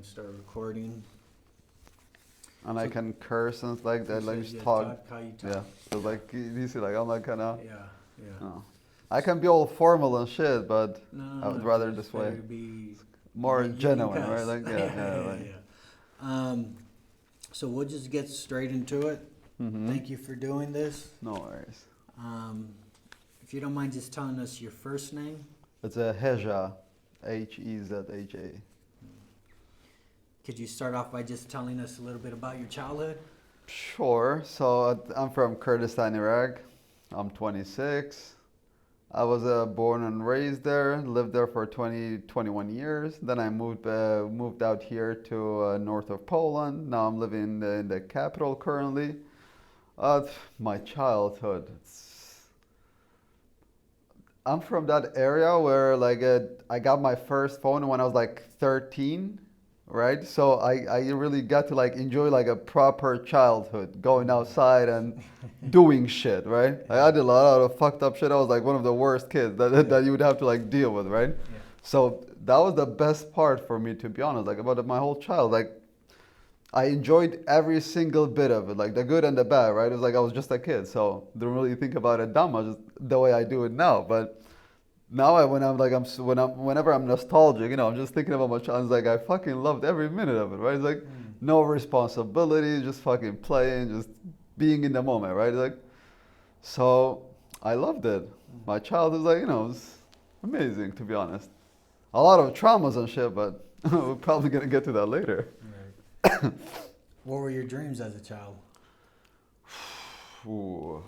and start recording. And I can curse and like that, like just talk. How you talk. Yeah. So like you see, like I'm like kind of. Yeah. No. I can be all formal and shit, but I would rather it's this way. better to be More you genuine, cuss. right? Like yeah. So we'll just get straight into it. Mm-hmm. Thank you for doing this. No worries. If you don't mind just telling us your first name. It's a Hezha, Hezha. Could you start off by just telling us a little bit about your childhood? Sure. So I'm from Kurdistan, Iraq. I'm 26. I was born and raised there, lived there for 21 years. Then I moved out here to north of Poland. Now I'm living in the capital currently. My childhood. I'm from that area where like I got my first phone when I was like 13, right? So I really got to like enjoy like a proper childhood, going outside and doing shit, right? Like, I did a lot of fucked up shit. I was like one of the worst kids that you would have to like deal with, right? Yeah. So that was the best part for me, to be honest, like about my whole child. Like I enjoyed every single bit of it, like the good and the bad, right? It was like I was just a kid, so didn't really think about it that much the way I do it now. But now whenever I'm nostalgic, I'm just thinking about my child. It's like I fucking loved every minute of it, right? It's like no responsibility, just fucking playing, just being in the moment, right? Like so, I loved it. My childhood was like, it was amazing, to be honest. A lot of traumas and shit, but we're probably gonna get to that later. Right. What were your dreams as a child? Ooh.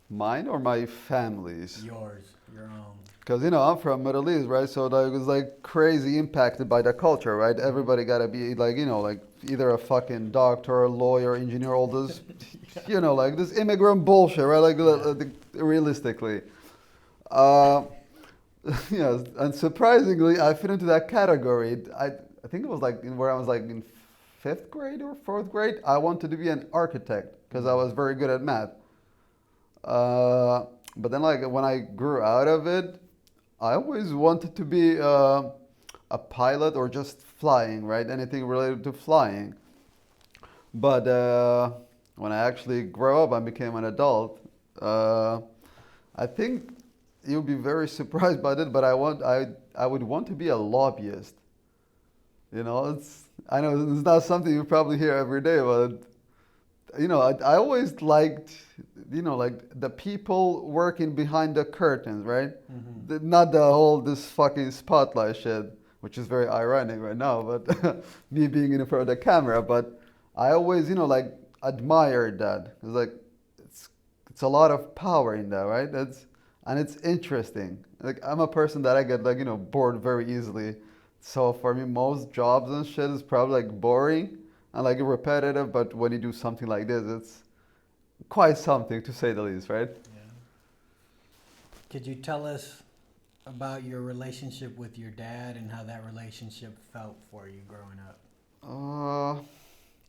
Mine or my family's? Yours, your own. Because I'm from Middle East, right? So I was like crazy impacted by the culture, right? Everybody gotta be like, like either a fucking doctor, lawyer, engineer, all this, like this immigrant bullshit, right? Like realistically. Yes, and surprisingly, I fit into that category. I think it was like where I was like in 5th grade or 4th grade. I wanted to be an architect because I was very good at math. But then like when I grew out of it, I always wanted to be a pilot or just flying, right? Anything related to flying. But when I actually grew up and became an adult, I think you'll be very surprised by it, but I would want to be a lobbyist. I know it's not something you probably hear every day, but I always liked, like the people working behind the curtains, right? Mm-hmm. Not this fucking spotlight shit, which is very ironic right now, but me being in front of the camera. But I always, like admired that. It's like it's a lot of power in that, right? And it's interesting. Like I'm a person that I get like bored very easily. So for me, most jobs and shit is probably like boring and like repetitive, but when you do something like this, it's quite something to say the least, right? Yeah. Could you tell us about your relationship with your dad and how that relationship felt for you growing up?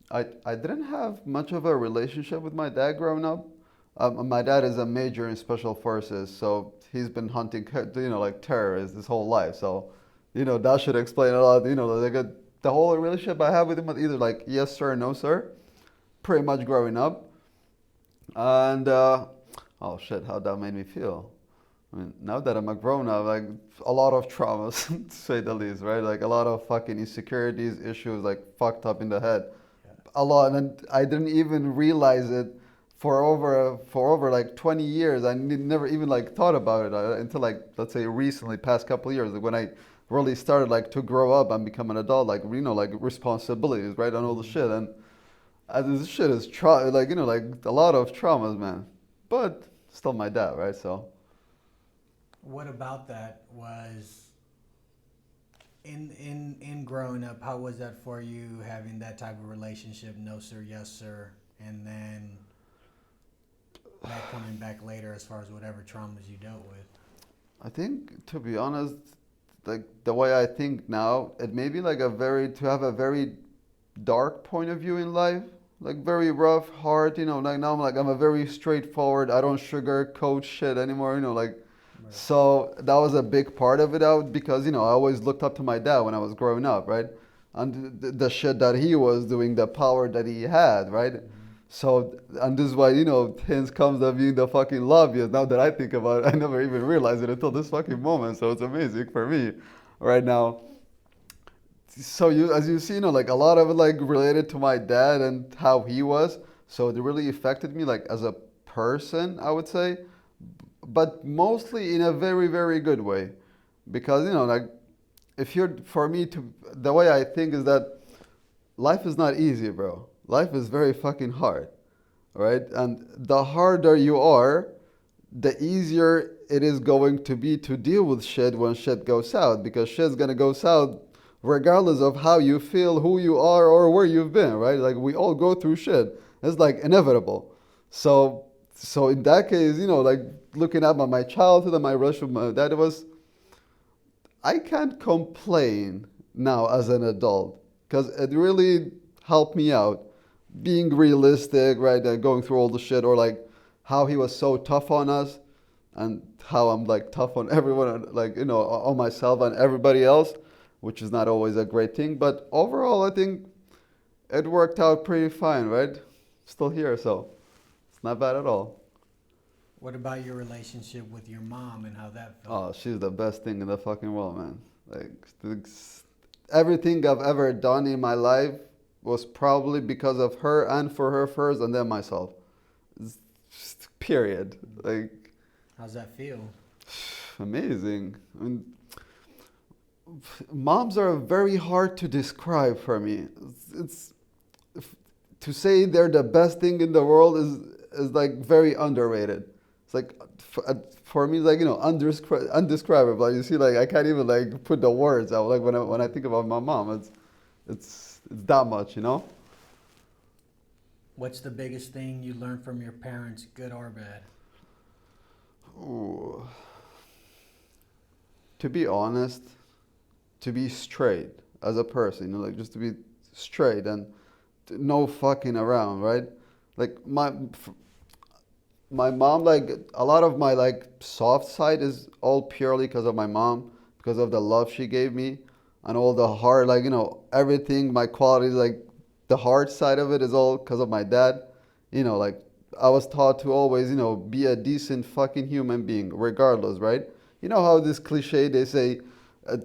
I didn't have much of a relationship with my dad growing up. My dad is a major in special forces, so he's been hunting, like terrorists his whole life. So, that should explain a lot. Like the whole relationship I have with him, either like yes sir, no sir, pretty much growing up. And oh shit, how that made me feel. I mean, now that I'm a grown up, like a lot of traumas, to say the least, right? Like a lot of fucking insecurities, issues, like fucked up in the head. Yeah. A lot, and I didn't even realize it for over like 20 years. I never even like thought about it until like let's say recently, past couple of years, like when I really started like to grow up and become an adult, like like responsibilities, right, and all the shit. And this shit is like like a lot of traumas, man. But still my dad, right? So. What about that was in growing up? How was that for you, having that type of relationship? No sir, yes sir, and then that coming back later as far as whatever traumas you dealt with. I think, to be honest, like the way I think now, it may be like to have a very dark point of view in life, like very rough, hard. Like now I'm a very straightforward. I don't sugarcoat shit anymore. Like Right. So that was a big part of it out because, I always looked up to my dad when I was growing up, right? And the shit that he was doing, the power that he had, right? Mhm. So, and this is why, hence comes of being the fucking lobbyist. Now that I think about it, I never even realized it until this fucking moment. So it's amazing for me right now. So as you see, like a lot of it like related to my dad and how he was. So it really affected me like as a person, I would say, but mostly in a very, very good way. Because, like if you're, for me to, the way I think is that life is not easy, bro. Life is very fucking hard, right? And the harder you are, the easier it is going to be to deal with shit when shit goes south, because shit's gonna go south regardless of how you feel, who you are, or where you've been, right? Like we all go through shit. It's like inevitable. So in that case, like looking at my childhood and my relationship with my dad, it was, I can't complain now as an adult because it really helped me out. Being realistic, right? Going through all the shit, or like how he was so tough on us, and how I'm like tough on everyone, like, on myself and everybody else, which is not always a great thing. But overall, I think it worked out pretty fine, right? Still here, so it's not bad at all. What about your relationship with your mom and how that felt? Oh, she's the best thing in the fucking world, man. Like, everything I've ever done in my life was probably because of her and for her first, and then myself. Period. Like, How's that feel? amazing. I mean, moms are very hard to describe for me. It's to say they're the best thing in the world is like very underrated. It's like for me, like undescribable. Like, you see, like I can't even like put the words out. Like when I think about my mom, it's that much. What's the biggest thing you learned from your parents, good or bad? Ooh. To be honest, to be straight as a person, like just to be straight and no fucking around, right? Like my mom, like a lot of my like soft side is all purely because of my mom, because of the love she gave me, and all the hard, like everything, my qualities, like the hard side of it is all because of my dad. Like I was taught to always, be a decent fucking human being, regardless, right? You know how this cliche they say,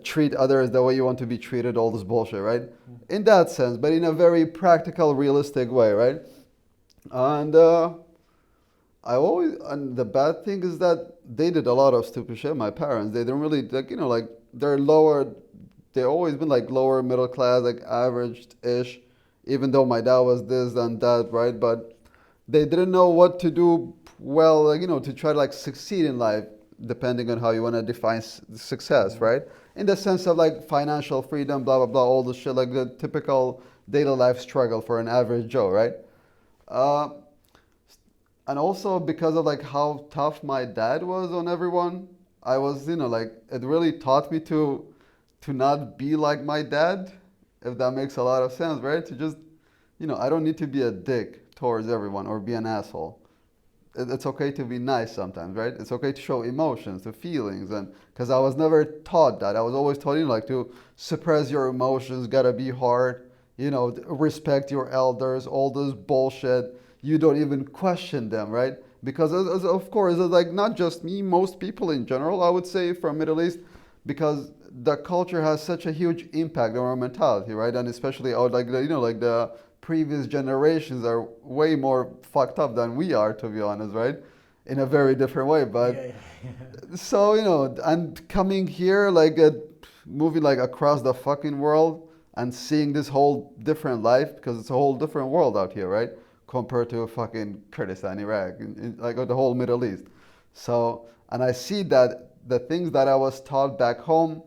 treat others the way you want to be treated, all this bullshit, right? In that sense, but in a very practical, realistic way, right? And and the bad thing is that they did a lot of stupid shit. My parents, they didn't really like, like they're lower. They always been like lower middle class, like average ish. Even though my dad was this and that, right? But they didn't know what to do well, like, to try to like succeed in life, depending on how you want to define success, Mhm. right? In the sense of like financial freedom, blah blah blah, all the shit, like the typical daily life struggle for an average Joe, right? Uh, and also because of like how tough my dad was on everyone, I was, like it really taught me to not be like my dad, if that makes a lot of sense, right? To just, I don't need to be a dick towards everyone or be an asshole. It's okay to be nice sometimes, right? It's okay to show emotions, the feelings, and because I was never taught that. I was always taught, like to suppress your emotions, gotta be hard, respect your elders, all this bullshit. You don't even question them, right? Because of course, it's like not just me, most people in general, I would say from Middle East, because the culture has such a huge impact on our mentality, right? And especially like like the previous generations are way more fucked up than we are, to be honest, right? In a very different way. But Yeah, yeah. so, and coming here, like moving like across the fucking world and seeing this whole different life, because it's a whole different world out here, right? Compared to fucking Kurdistan, Iraq, like the whole Middle East. So, and I see that the things that I was taught back home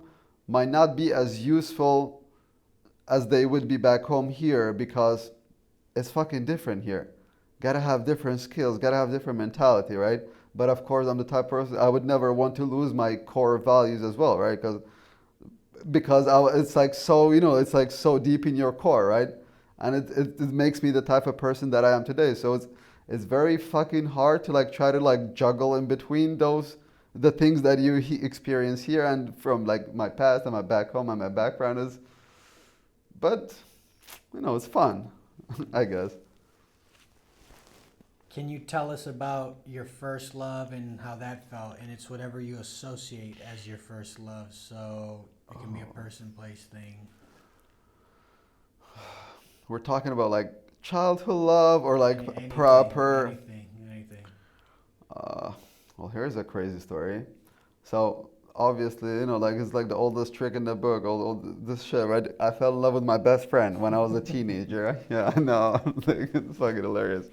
might not be as useful as they would be back home here, because it's fucking different here. Gotta have different skills, gotta have different mentality, right? But of course, I'm the type of person I would never want to lose my core values as well, right? Because it's like so, it's like so deep in your core, right? And it makes me the type of person that I am today. So it's very fucking hard to like try to like juggle in between those the things that you experience here and from like my past and my back home and my background is, but it's fun, I guess. Can you tell us about your first love and how that felt? And it's whatever you associate as your first love. So it can be a person, place, thing. We're talking about like childhood love or like Anything, proper. anything. Uh, well, here's a crazy story. So obviously, like it's like the oldest trick in the book. All this shit, right? I fell in love with my best friend when I was a teenager. Yeah, I know. Like, it's fucking hilarious.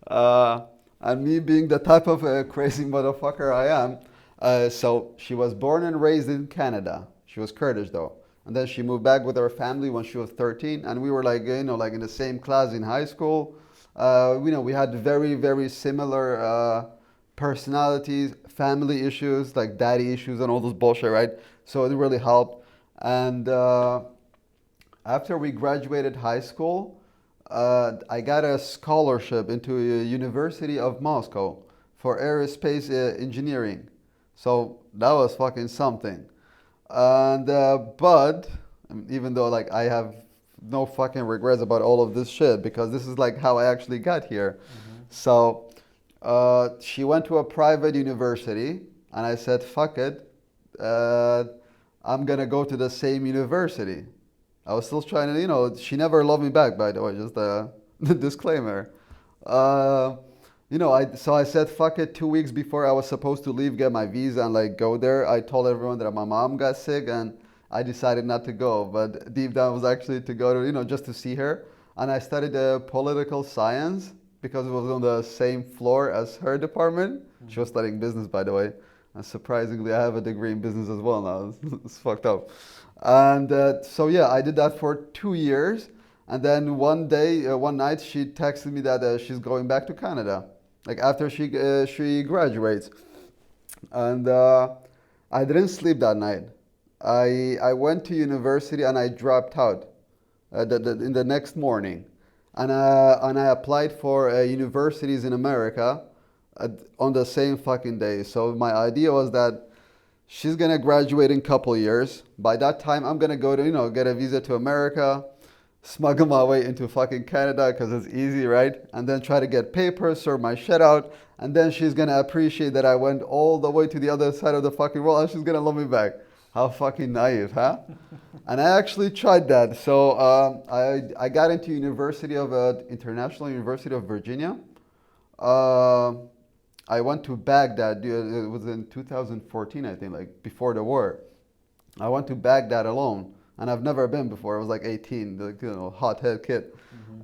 Uh, and me being the type of crazy motherfucker I am, so she was born and raised in Canada. She was Kurdish though. And then she moved back with her family when she was 13. And we were like, like in the same class in high school. We had very, very similar personalities, family issues, like daddy issues and all this bullshit, right? So it really helped. And after we graduated high school, I got a scholarship into a University of Moscow for aerospace engineering. So that was fucking something. And but even though like I have no fucking regrets about all of this shit because this is like how I actually got here. So she went to a private university, and I said, "Fuck it, I'm gonna go to the same university." I was still trying to, she never loved me back, by the way, just a disclaimer. I said, fuck it, 2 weeks before I was supposed to leave, get my visa and like go there. I told everyone that my mom got sick and I decided not to go. But deep down was actually to go to, just to see her. And I studied political science because it was on the same floor as her department. She was studying business, by the way. And surprisingly, I have a degree in business as well now. It's fucked up. And so yeah, I did that for 2 years, and then one night, she texted me that she's going back to Canada, like after she graduates, and I didn't sleep that night. I went to university and I dropped out in the next morning, and I applied for universities in America on the same fucking day. So my idea was that she's gonna graduate in a couple years. By that time, I'm gonna go to, get a visa to America, smuggle my way into fucking Canada because it's easy, right? And then try to get papers, sort my shit out, and then she's gonna appreciate that I went all the way to the other side of the fucking world, and she's gonna love me back. How fucking naive, huh? And I actually tried that. So I got into International University of Virginia. Uh, I went to Baghdad. It was in 2014, I think, like before the war. I went to Baghdad alone, and I've never been before. I was like 18, like, hothead kid,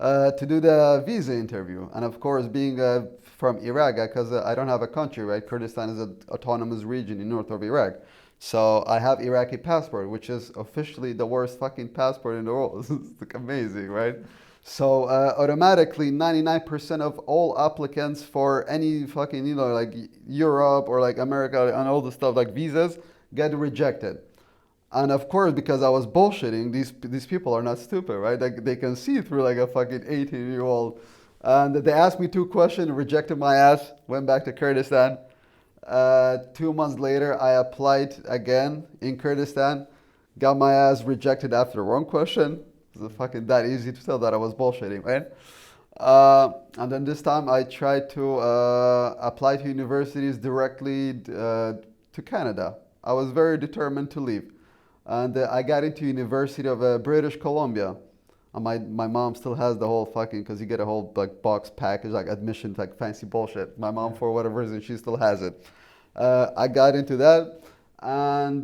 to do the visa interview. And of course, being from Iraq, because I don't have a country, right? Kurdistan is an autonomous region in north of Iraq. So I have Iraqi passport, which is officially the worst fucking passport in the world. It's like amazing, right? So automatically, 99% of all applicants for any fucking, like Europe or like America and all the stuff like visas get rejected. And of course, because I was bullshitting, these people are not stupid, right? Like they can see through like a fucking 18-year-old. And they asked me 2 questions, rejected my ass, went back to Kurdistan. 2 months later, I applied again in Kurdistan, got my ass rejected after one question. It was fucking that easy to tell that I was bullshitting, right? And then this time I tried to apply to universities directly to Canada. I was very determined to leave. And I got into University of British Columbia. And my mom still has the whole fucking, because you get a whole like box package, like admission, like fancy bullshit. My mom, for whatever reason, she still has it. I got into that. And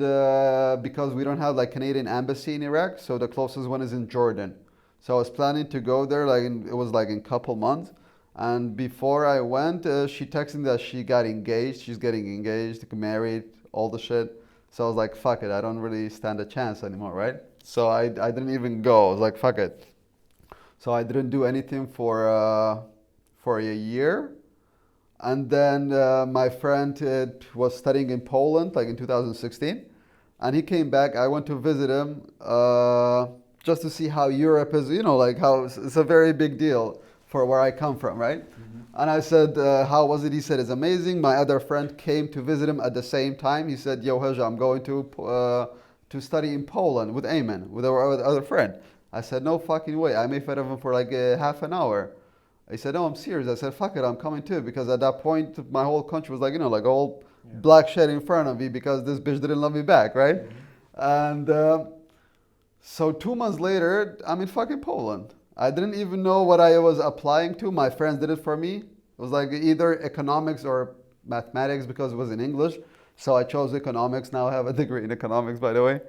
because we don't have like Canadian embassy in Iraq, so the closest one is in Jordan. So I was planning to go there, it was like in a couple months. And before I went, she texted me that she got engaged. She's getting engaged, married, all the shit. So I was like, fuck it, I don't really stand a chance anymore, right? So I didn't even go. I was like, fuck it. So I didn't do anything for a year. And then my friend was studying in Poland, like in 2016. And he came back. I went to visit him just to see how Europe is, like how it's a very big deal for where I come from, right? And I said, how was it? He said, it's amazing. My other friend came to visit him at the same time. He said, yo, Hezha, I'm going to study in Poland with Ayman, with our other friend. I said, no fucking way. I made fun of him for like half an hour. He said, no, I'm serious. I said, fuck it, I'm coming too. Because at that point, my whole country was like, like all black shit in front of me because this bitch didn't love me back, right? And so 2 months later, I'm in fucking Poland. I didn't even know what I was applying to. My friends did it for me. It was like either economics or mathematics because it was in English. So I chose economics. Now I have a degree in economics, by the way.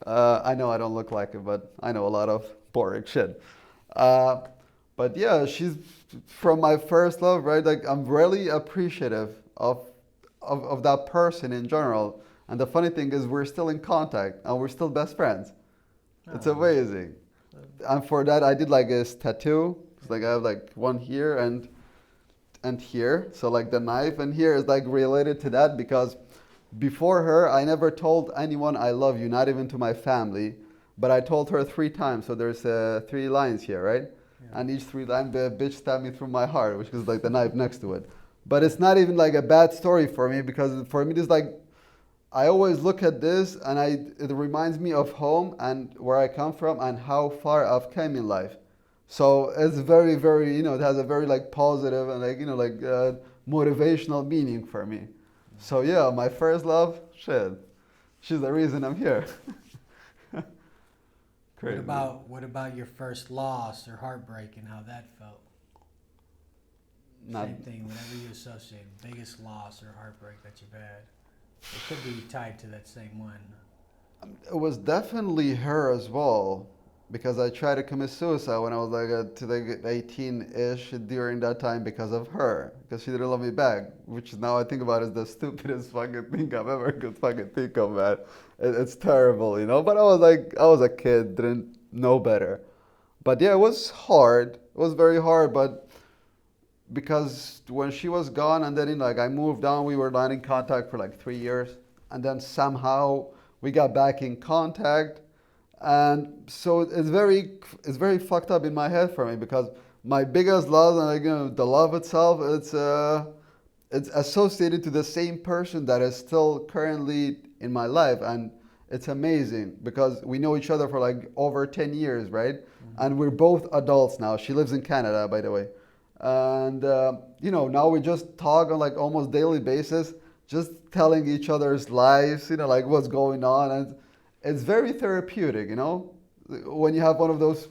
I know I don't look like it, but I know a lot of boring shit. But yeah, she's from my first love, right? Like I'm really appreciative of that person in general. And the funny thing is we're still in contact and we're still best friends. It's amazing. And for that I did like a tattoo. It's like I have like one here and here. So like the knife and here is like related to that because before her I never told anyone I love you, not even to my family. But I told her 3 times. So there's 3 lines here, right? Yeah. And each 3 lines the bitch stabbed me through my heart, which is like the knife next to it. But it's not even like a bad story for me because for me it's like I always look at this and it reminds me of home and where I come from and how far I've come in life. So it's very, very, it has a very like positive and like, motivational meaning for me. So yeah, my first love, shit, she's the reason I'm here. Crazy. What about your first loss or heartbreak and how that felt? Same thing, whatever you associate, biggest loss or heartbreak that you've had. It could be tied to that same one. It was definitely her as well, because I tried to commit suicide when I was like 18-ish during that time because of her, because she didn't love me back, which now I think about is the stupidest fucking thing I've ever could fucking think of, man. It's terrible, but I was a kid, didn't know better. But yeah, it was hard. It was very hard, but because when she was gone and then I moved on, we were not in contact for like 3 years, and then somehow we got back in contact, and so it's very fucked up in my head for me because my biggest love and the love itself, it's associated to the same person that is still currently in my life, and it's amazing because we know each other for like over 10 years, right? And we're both adults now. She lives in Canada, by the way. And now we just talk on like almost daily basis, just telling each other's lives, like what's going on, and it's very therapeutic, when you have one of those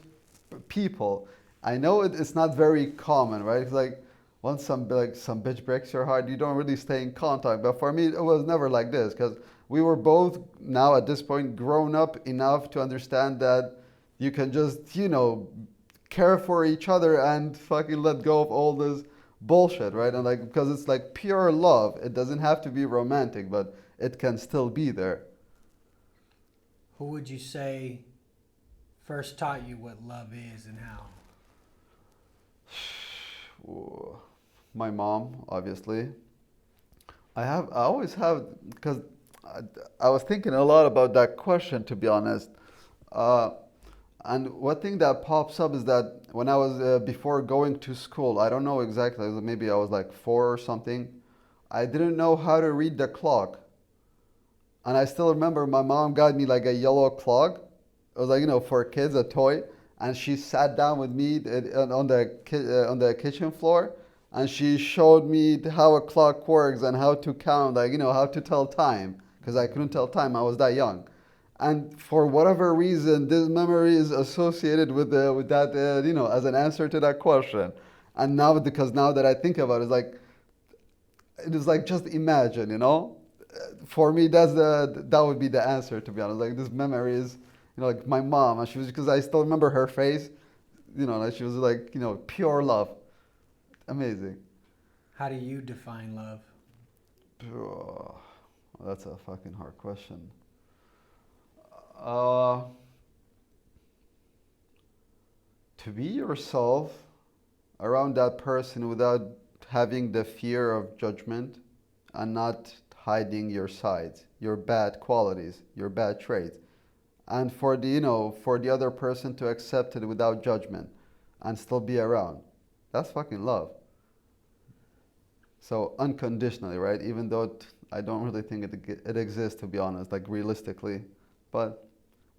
people. I know it's not very common, right? It's like once some bitch breaks your heart, you don't really stay in contact. But for me, it was never like this because we were both now at this point grown up enough to understand that you can just care for each other and fucking let go of all this bullshit, right? And because it's like pure love. It doesn't have to be romantic, but it can still be there. Who would you say first taught you what love is and how? My mom, obviously. I always have, because I was thinking a lot about that question, to be honest. And one thing that pops up is that when I was before going to school, I don't know exactly, maybe I was like 4 or something, I didn't know how to read the clock. And I still remember my mom got me like a yellow clock. It was like, for kids, a toy. And she sat down with me on the kitchen floor, and she showed me how a clock works and how to count, how to tell time, because I couldn't tell time, I was that young. And for whatever reason, this memory is associated with that, as an answer to that question. And now, because now that I think about it, it is like just imagine, For me, that would be the answer, to be honest. Like this memory is, like my mom, and because I still remember her face, like she was like, pure love. Amazing. How do you define love? Oh, that's a fucking hard question. To be yourself around that person without having the fear of judgment and not hiding your sides, your bad qualities, your bad traits, and for the other person to accept it without judgment and still be around. That's fucking love. So unconditionally, right? Even though I don't really think it exists, to be honest, like realistically. But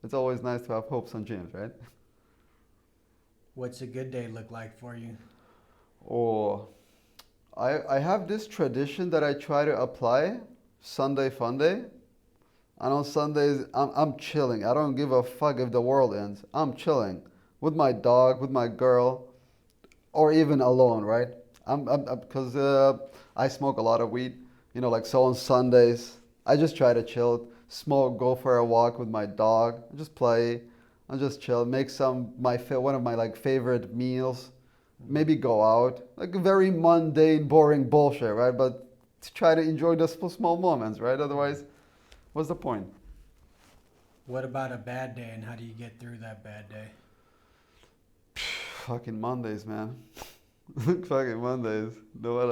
it's always nice to have hopes and dreams, right? What's a good day look like for you? Or I have this tradition that I try to apply, Sunday fun day. And on Sundays, I'm chilling. I don't give a fuck if the world ends. I'm chilling with my dog, with my girl, or even alone, right? Because I smoke a lot of weed, like so on Sundays, I just try to chill, smoke, go for a walk with my dog, just play, and just chill, make one of my like favorite meals, maybe go out, like a very mundane, boring bullshit, right? But to try to enjoy the small moments, right? Otherwise, what's the point? What about a bad day, and how do you get through that bad day? Fucking Mondays, man. Fucking Mondays. Know what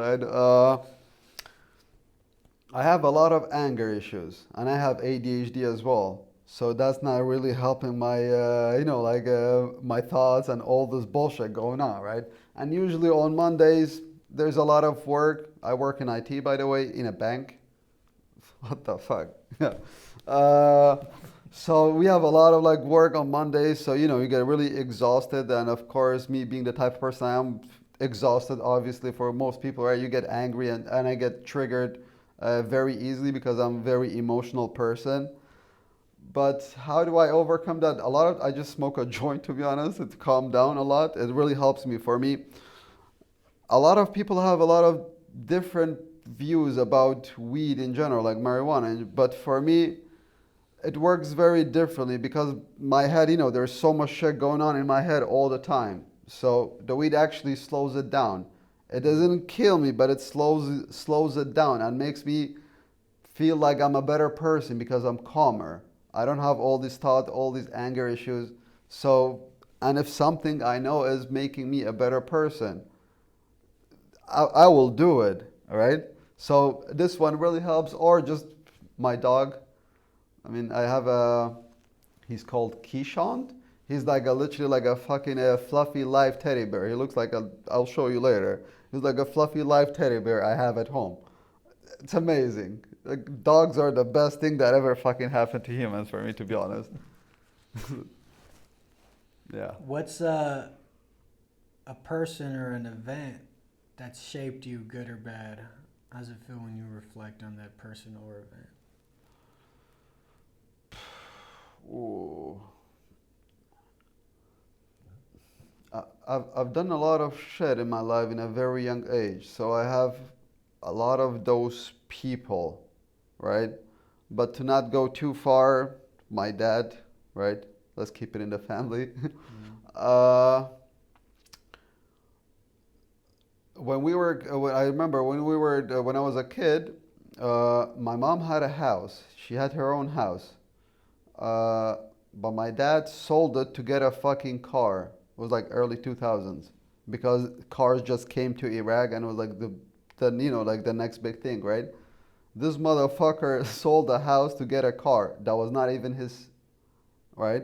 I have a lot of anger issues, and I have ADHD as well. So that's not really helping my, my thoughts and all this bullshit going on, right? And usually on Mondays, there's a lot of work. I work in IT, by the way, in a bank. What the fuck? Yeah. So we have a lot of like work on Mondays. So, you get really exhausted. And of course, me being the type of person I am, exhausted, obviously, for most people, right? You get angry and I get triggered very easily because I'm a very emotional person. But how do I overcome that? I just smoke a joint, to be honest. It calm down a lot. It really helps me. For me, a lot of people have a lot of different views about weed in general, like marijuana. But for me, it works very differently because my head, there's so much shit going on in my head all the time. So the weed actually slows it down. It doesn't kill me, but it slows it down and makes me feel like I'm a better person because I'm calmer. I don't have all these thoughts, all these anger issues. So, and if something I know is making me a better person, I will do it. All right. So this one really helps. Or just my dog. I mean, he's called Keyshawn. He's like literally like a fucking fluffy live teddy bear. He looks like I'll show you later. He's like a fluffy live teddy bear I have at home. It's amazing. Like, dogs are the best thing that ever fucking happened to humans, for me, to be honest. Yeah. What's a person or an event that's shaped you, good or bad? How does it feel when you reflect on that person or event? Ooh. I've done a lot of shit in my life in a very young age, so I have a lot of those people, right? But to not go too far, my dad, right? Let's keep it in the family. uh, I remember when I was a kid, my mom had a house. She had her own house. But my dad sold it to get a fucking car. It was like early 2000s because cars just came to Iraq and it was like like the next big thing, right? This motherfucker sold a house to get a car that was not even his, right?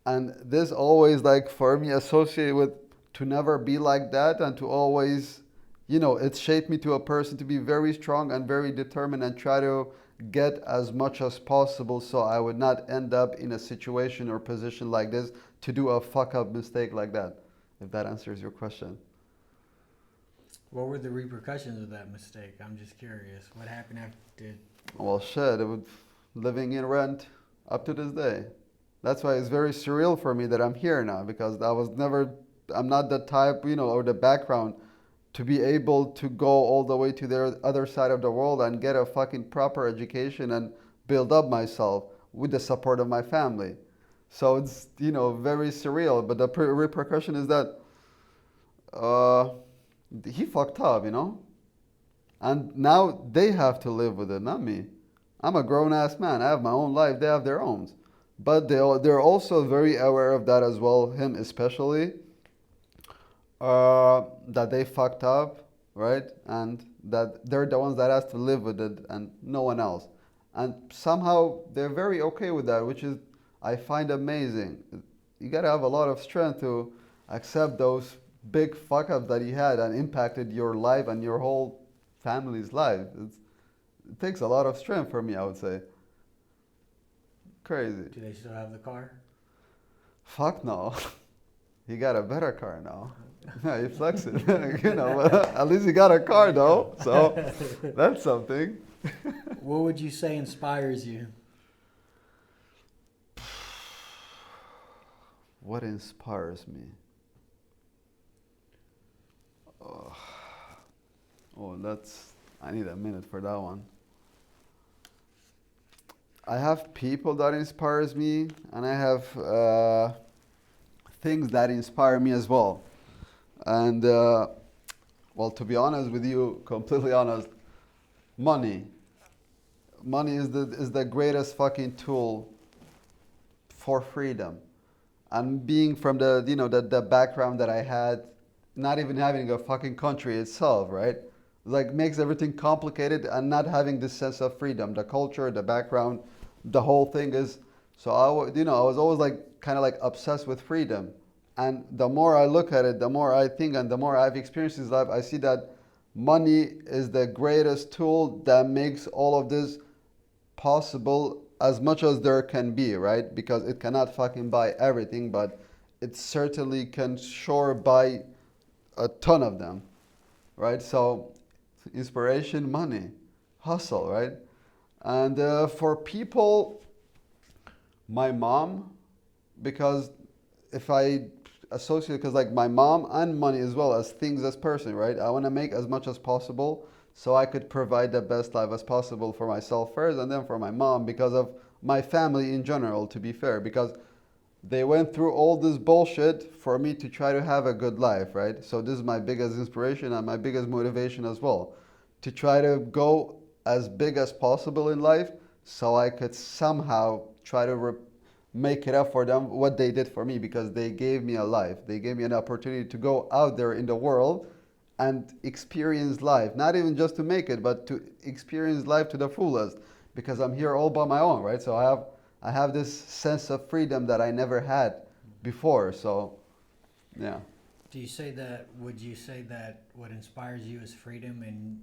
And this always like for me associated with to never be like that and to always, it shaped me to a person to be very strong and very determined and try to get as much as possible so I would not end up in a situation or position like this to do a fuck up mistake like that, if that answers your question. What were the repercussions of that mistake? I'm just curious. What happened after? Well, shit, living in rent up to this day. That's why it's very surreal for me that I'm here now because I'm not the type, or the background to be able to go all the way to the other side of the world and get a fucking proper education and build up myself with the support of my family. So it's, very surreal. But the repercussion is that he fucked up, And now they have to live with it, not me. I'm a grown-ass man. I have my own life. They have their own. But they're also very aware of that as well, him especially. That they fucked up, right? And that they're the ones that has to live with it and no one else. And somehow they're very okay with that, which I find amazing. You gotta have a lot of strength to accept those big fuck up that he had and impacted your life and your whole family's life. It takes a lot of strength for me, I would say. Crazy. Do they still have the car? Fuck no. He got a better car now. Yeah, he flexed it. But at least he got a car though. So that's something. What would you say inspires you? What inspires me? I need a minute for that one. I have people that inspires me, and I have things that inspire me as well. And well, to be honest with you, completely honest, money. Money is the greatest fucking tool for freedom. And being from the background that I had, not even having a fucking country itself, right? Like makes everything complicated, and not having this sense of freedom, the culture, the background, the whole thing is. So I was always like kind of like obsessed with freedom. And the more I look at it, the more I think, and the more I've experienced this life, I see that money is the greatest tool that makes all of this possible, as much as there can be, right? Because it cannot fucking buy everything, but it certainly can sure buy a ton of them, right? So inspiration, money, hustle, right? And for people, my mom, because if I associate, because like my mom and money as well as things as person, right? I want to make as much as possible so I could provide the best life as possible for myself first, and then for my mom, because of my family in general, to be fair, because they went through all this bullshit for me to try to have a good life, right? So this is my biggest inspiration and my biggest motivation as well, to try to go as big as possible in life so I could somehow try to make it up for them what they did for me, because they gave me a life. They gave me an opportunity to go out there in the world and experience life, not even just to make it, but to experience life to the fullest, because I'm here all by my own, right? So I have this sense of freedom that I never had before. So yeah. Would you say that what inspires you is freedom, and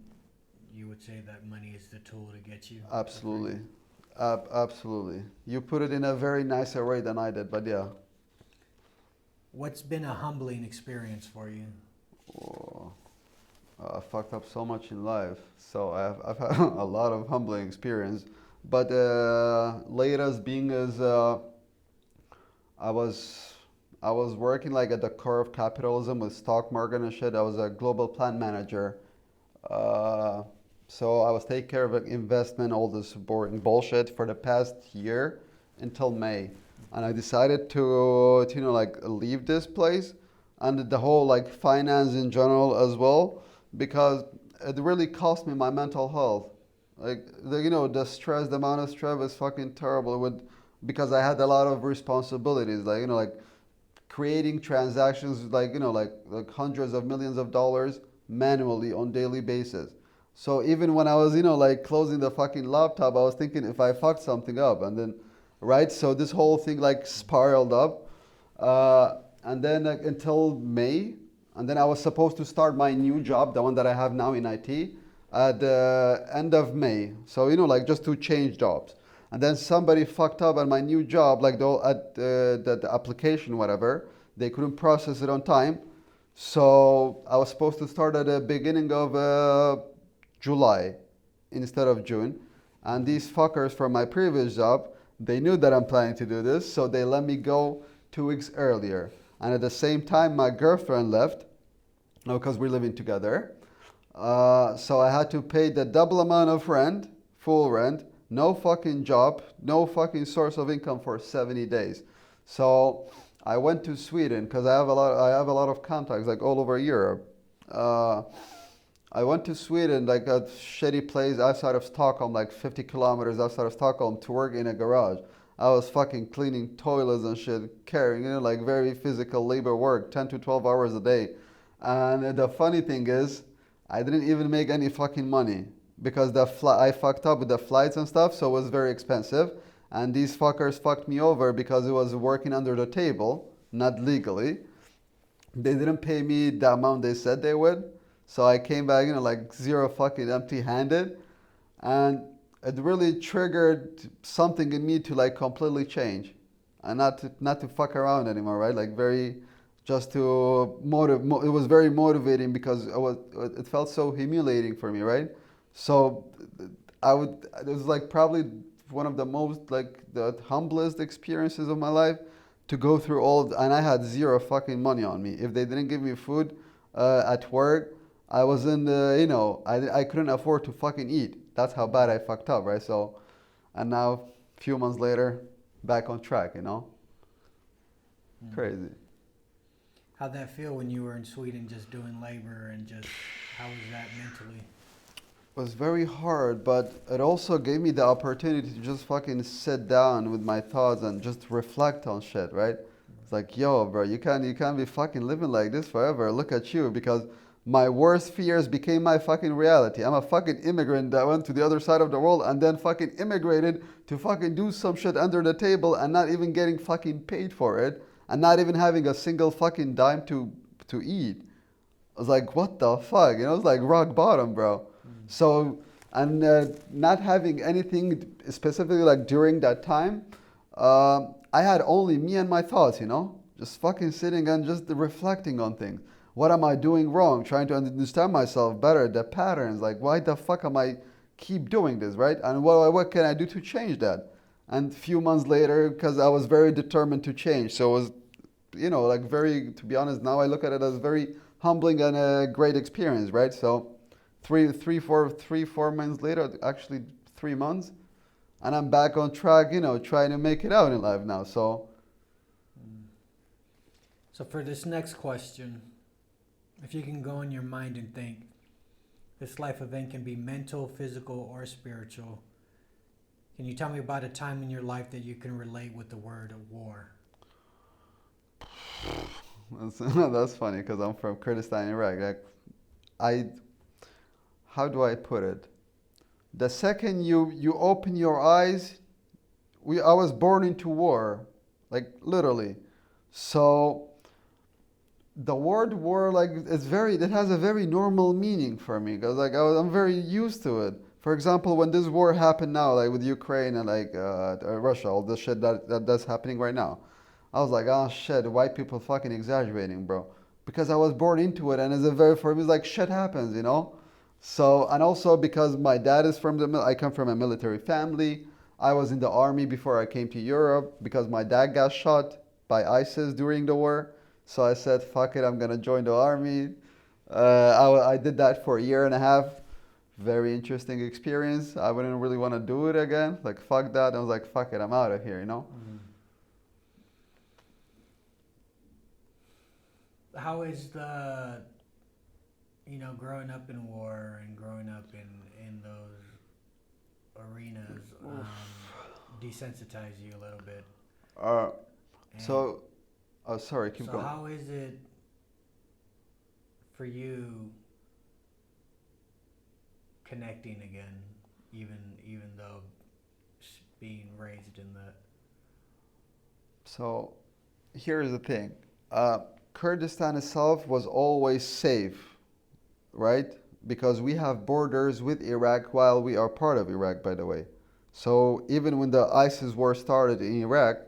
you would say that money is the tool to get you? Absolutely. Absolutely. You put it in a very nicer way than I did, but yeah. What's been a humbling experience for you? Oh, I fucked up so much in life, so I've had a lot of humbling experience. But latest being is I was I was working like at the core of capitalism with stock market and shit. I was a global plan manager. Uh, so I was taking care of investment, all this boring bullshit for the past year until May. And I decided to like leave this place and the whole like finance in general as well, because it really cost me my mental health. Like the stress, the amount of stress was fucking terrible because I had a lot of responsibilities, like creating transactions like hundreds of millions of dollars manually on daily basis. So even when I was like closing the fucking laptop, I was thinking if I fucked something up, and then right, so this whole thing like spiraled up, and then like, until May, and then I was supposed to start my new job, the one that I have now in IT, at the end of May. So like just to change jobs. And then somebody fucked up at my new job, like the application, whatever. They couldn't process it on time. So I was supposed to start at the beginning of July instead of June. And these fuckers from my previous job, they knew that I'm planning to do this, so they let me go 2 weeks earlier. And at the same time, my girlfriend left, because we're living together. So I had to pay the double amount of rent, full rent, no fucking job, no fucking source of income for 70 days. So I went to Sweden because I have a lot of contacts like all over Europe. I went to Sweden, like a shitty place outside of Stockholm, like 50 kilometers outside of Stockholm, to work in a garage. I was fucking cleaning toilets and shit, carrying, like very physical labor work, 10 to 12 hours a day. And the funny thing is, I didn't even make any fucking money because I fucked up with the flights and stuff, so it was very expensive. And these fuckers fucked me over because it was working under the table, not legally. They didn't pay me the amount they said they would. So I came back, like zero fucking empty handed. And it really triggered something in me to like completely change and not to fuck around anymore, right? Like very just to it was very motivating because it felt so humiliating for me, right? So it was like probably one of the most like the humblest experiences of my life to go through and I had zero fucking money on me. If they didn't give me food at work, I was in the, I couldn't afford to fucking eat. That's how bad I fucked up, right? So, and now, a few months later, back on track. Crazy. How'd that feel when you were in Sweden just doing labor and just how was that mentally? It was very hard, but it also gave me the opportunity to just fucking sit down with my thoughts and just reflect on shit, right? It's like, yo, bro, you can't be fucking living like this forever. Look at you, because my worst fears became my fucking reality. I'm a fucking immigrant that went to the other side of the world and then fucking immigrated to fucking do some shit under the table and not even getting fucking paid for it and not even having a single fucking dime to eat. I was like, what the fuck? It's like rock bottom, bro. So, and not having anything specifically like during that time, I had only me and my thoughts. Just fucking sitting and just reflecting on things. What am I doing wrong? Trying to understand myself better, the patterns. Like, why the fuck am I keep doing this, right? And what can I do to change that? And a few months later, because I was very determined to change. So it was, like very, to be honest, now I look at it as very humbling and a great experience, right? So 4 months later, actually 3 months, and I'm back on track, trying to make it out in life now. So for this next question, if you can go in your mind and think, this life event can be mental, physical, or spiritual. Can you tell me about a time in your life that you can relate with the word war? That's funny because I'm from Kurdistan, Iraq. How do I put it? The second you open your eyes, I was born into war, like literally. So the word war, like it has a very normal meaning for me because like I'm very used to it. For example, when this war happened now, like with Ukraine and like Russia, all the shit that's happening right now, I was like, oh shit, white people fucking exaggerating, bro. Because I was born into it, and for me, it's like shit happens. So, and also because my dad is I come from a military family. I was in the army before I came to Europe because my dad got shot by ISIS during the war. So I said, fuck it, I'm gonna join the army. I did that for a year and a half. Very interesting experience. I wouldn't really want to do it again. Like, fuck that. I was like, fuck it, I'm out of here. How is the, growing up in war and growing up in those arenas desensitize you a little bit? So, oh, sorry, keep going. So how is it for you connecting again, even though being raised in that? So, here's the thing. Kurdistan itself was always safe, right? Because we have borders with Iraq while we are part of Iraq, by the way. So even when the ISIS war started in Iraq,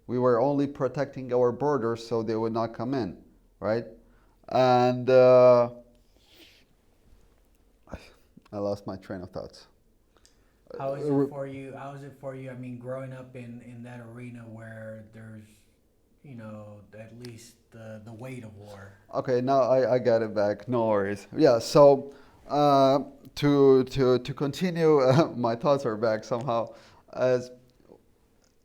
we were only protecting our borders so they would not come in, right? And I lost my train of thoughts. How is it for you? How is it for you? I mean, growing up in that arena where there's, at least the weight of war. Okay, now I got it back. No worries. Yeah. So to continue, my thoughts are back somehow. As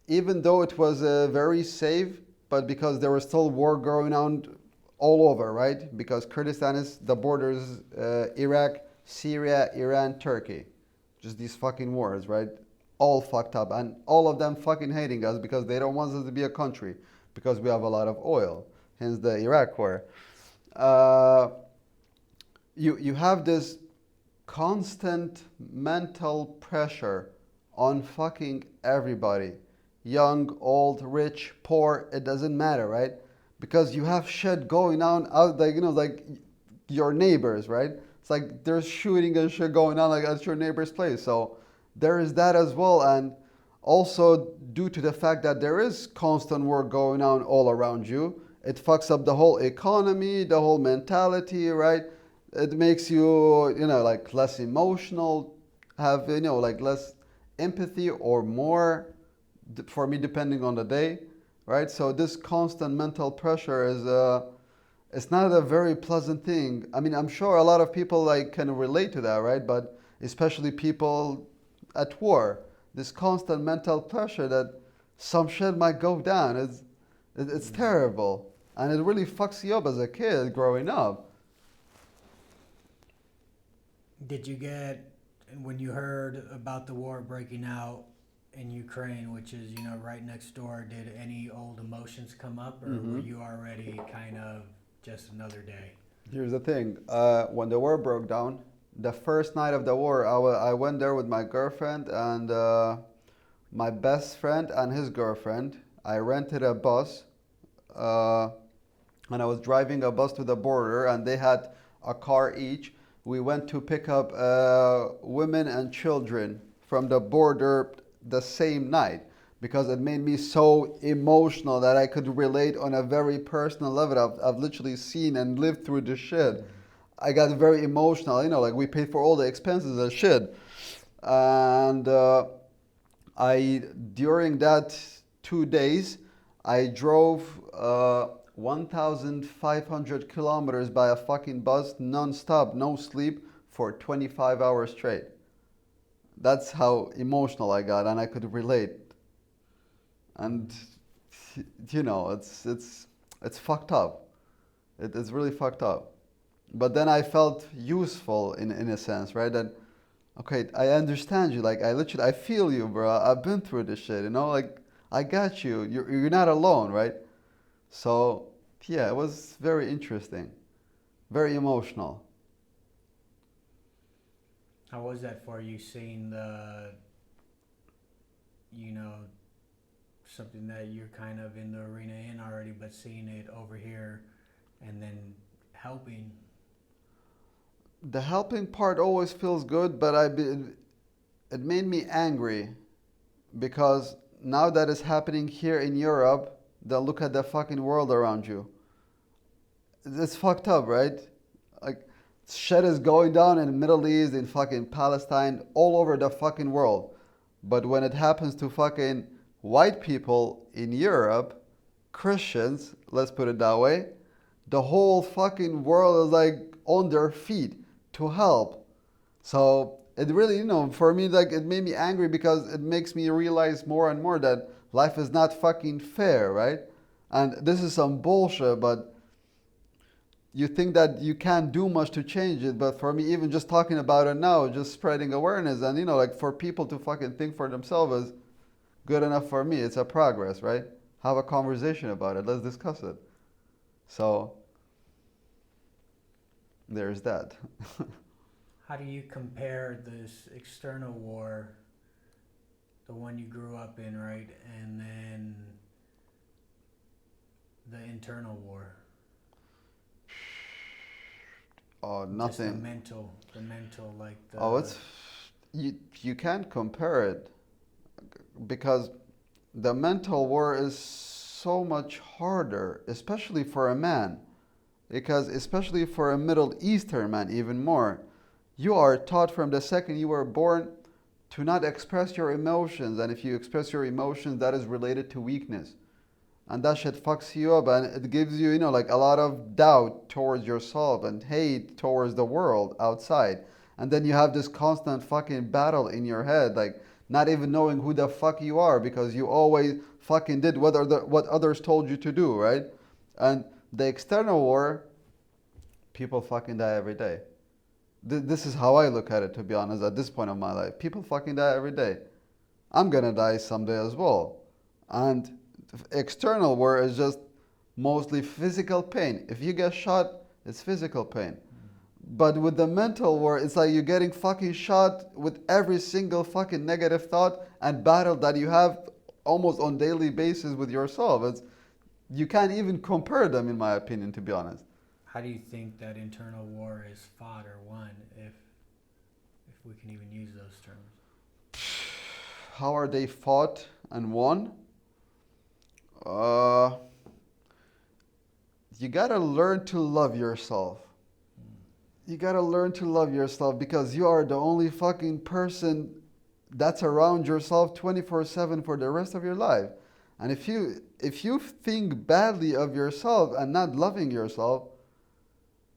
even though it was very safe, but because there was still war going on all over, right? Because Kurdistan is the borders, Iraq, Syria, Iran, Turkey. Just these fucking wars, right? All fucked up. And all of them fucking hating us because they don't want us to be a country because we have a lot of oil. Hence the Iraq war. You have this constant mental pressure on fucking everybody. Young, old, rich, poor, it doesn't matter, right? because you have shit going on out, like, like your neighbors, right? It's like there's shooting and shit going on like at your neighbor's place. So there is that as well. And also due to the fact that there is constant war going on all around you, it fucks up the whole economy, the whole mentality, right? It makes you, like less emotional, have, like less empathy or more, for me, depending on the day, right? So this constant mental pressure is, it's not a very pleasant thing. I mean, I'm sure a lot of people like can relate to that, right? But especially people at war, this constant mental pressure that some shit might go down. It's terrible, and it really fucks you up as a kid growing up. Did you get, when you heard about the war breaking out in Ukraine, which is, right next door, did any old emotions come up, or were you already kind of just another day? Here's the thing. When the war broke down, the first night of the war, I went there with my girlfriend and my best friend and his girlfriend. I rented a bus, and I was driving a bus to the border, and they had a car each. We went to pick up women and children from the border the same night, because it made me so emotional that I could relate on a very personal level. I've literally seen and lived through this shit. I got very emotional, like we paid for all the expenses and shit. And during that 2 days, I drove 1,500 kilometers by a fucking bus, non-stop, no sleep, for 25 hours straight. That's how emotional I got, and I could relate. And it's fucked up. It's really fucked up. But then I felt useful in a sense, right? That, okay, I understand you. Like, I feel you, bro. I've been through this shit, like, I got you. You're not alone, right? So yeah, it was very interesting, very emotional. How was that for you, seeing the, something that you're kind of in the arena in already, but seeing it over here and then helping? The helping part always feels good, but it made me angry, because now that it's happening here in Europe, then look at the fucking world around you. It's fucked up, right? Like, shit is going down in the Middle East, in fucking Palestine, all over the fucking world. But when it happens to fucking white people in Europe, Christians, let's put it that way, the whole fucking world is like on their feet to help. So it really, for me, like, it made me angry, because it makes me realize more and more that life is not fucking fair, right? And this is some bullshit, but you think that you can't do much to change it. But for me, even just talking about it now, just spreading awareness, and like, for people to fucking think for themselves is good enough for me. It's a progress, right? Have a conversation about it. Let's discuss it. So there's that. How do you compare this external war, the one you grew up in, right, and then the internal war? Oh, Just nothing. the mental, like the. Oh, it's you can't compare it, because the mental war is so much harder, especially for a man, because especially for a Middle Eastern man, even more. You are taught from the second you were born to not express your emotions, and if you express your emotions, that is related to weakness. And that shit fucks you up, and it gives you, like, a lot of doubt towards yourself and hate towards the world outside. And then you have this constant fucking battle in your head, like, not even knowing who the fuck you are, because you always fucking did what others told you to do, right? And the external war, people fucking die every day. This is how I look at it, to be honest, at this point of my life. People fucking die every day. I'm gonna die someday as well. And external war is just mostly physical pain. If you get shot, it's physical pain. But with the mental war, it's like you're getting fucking shot with every single fucking negative thought and battle that you have almost on daily basis with yourself. You can't even compare them, in my opinion, to be honest. How do you think that internal war is fought or won, if we can even use those terms? How are they fought and won? Uh, you gotta learn to love yourself. You gotta learn to love yourself because you are the only fucking person that's around yourself 24/7 for the rest of your life. And if you think badly of yourself and not loving yourself,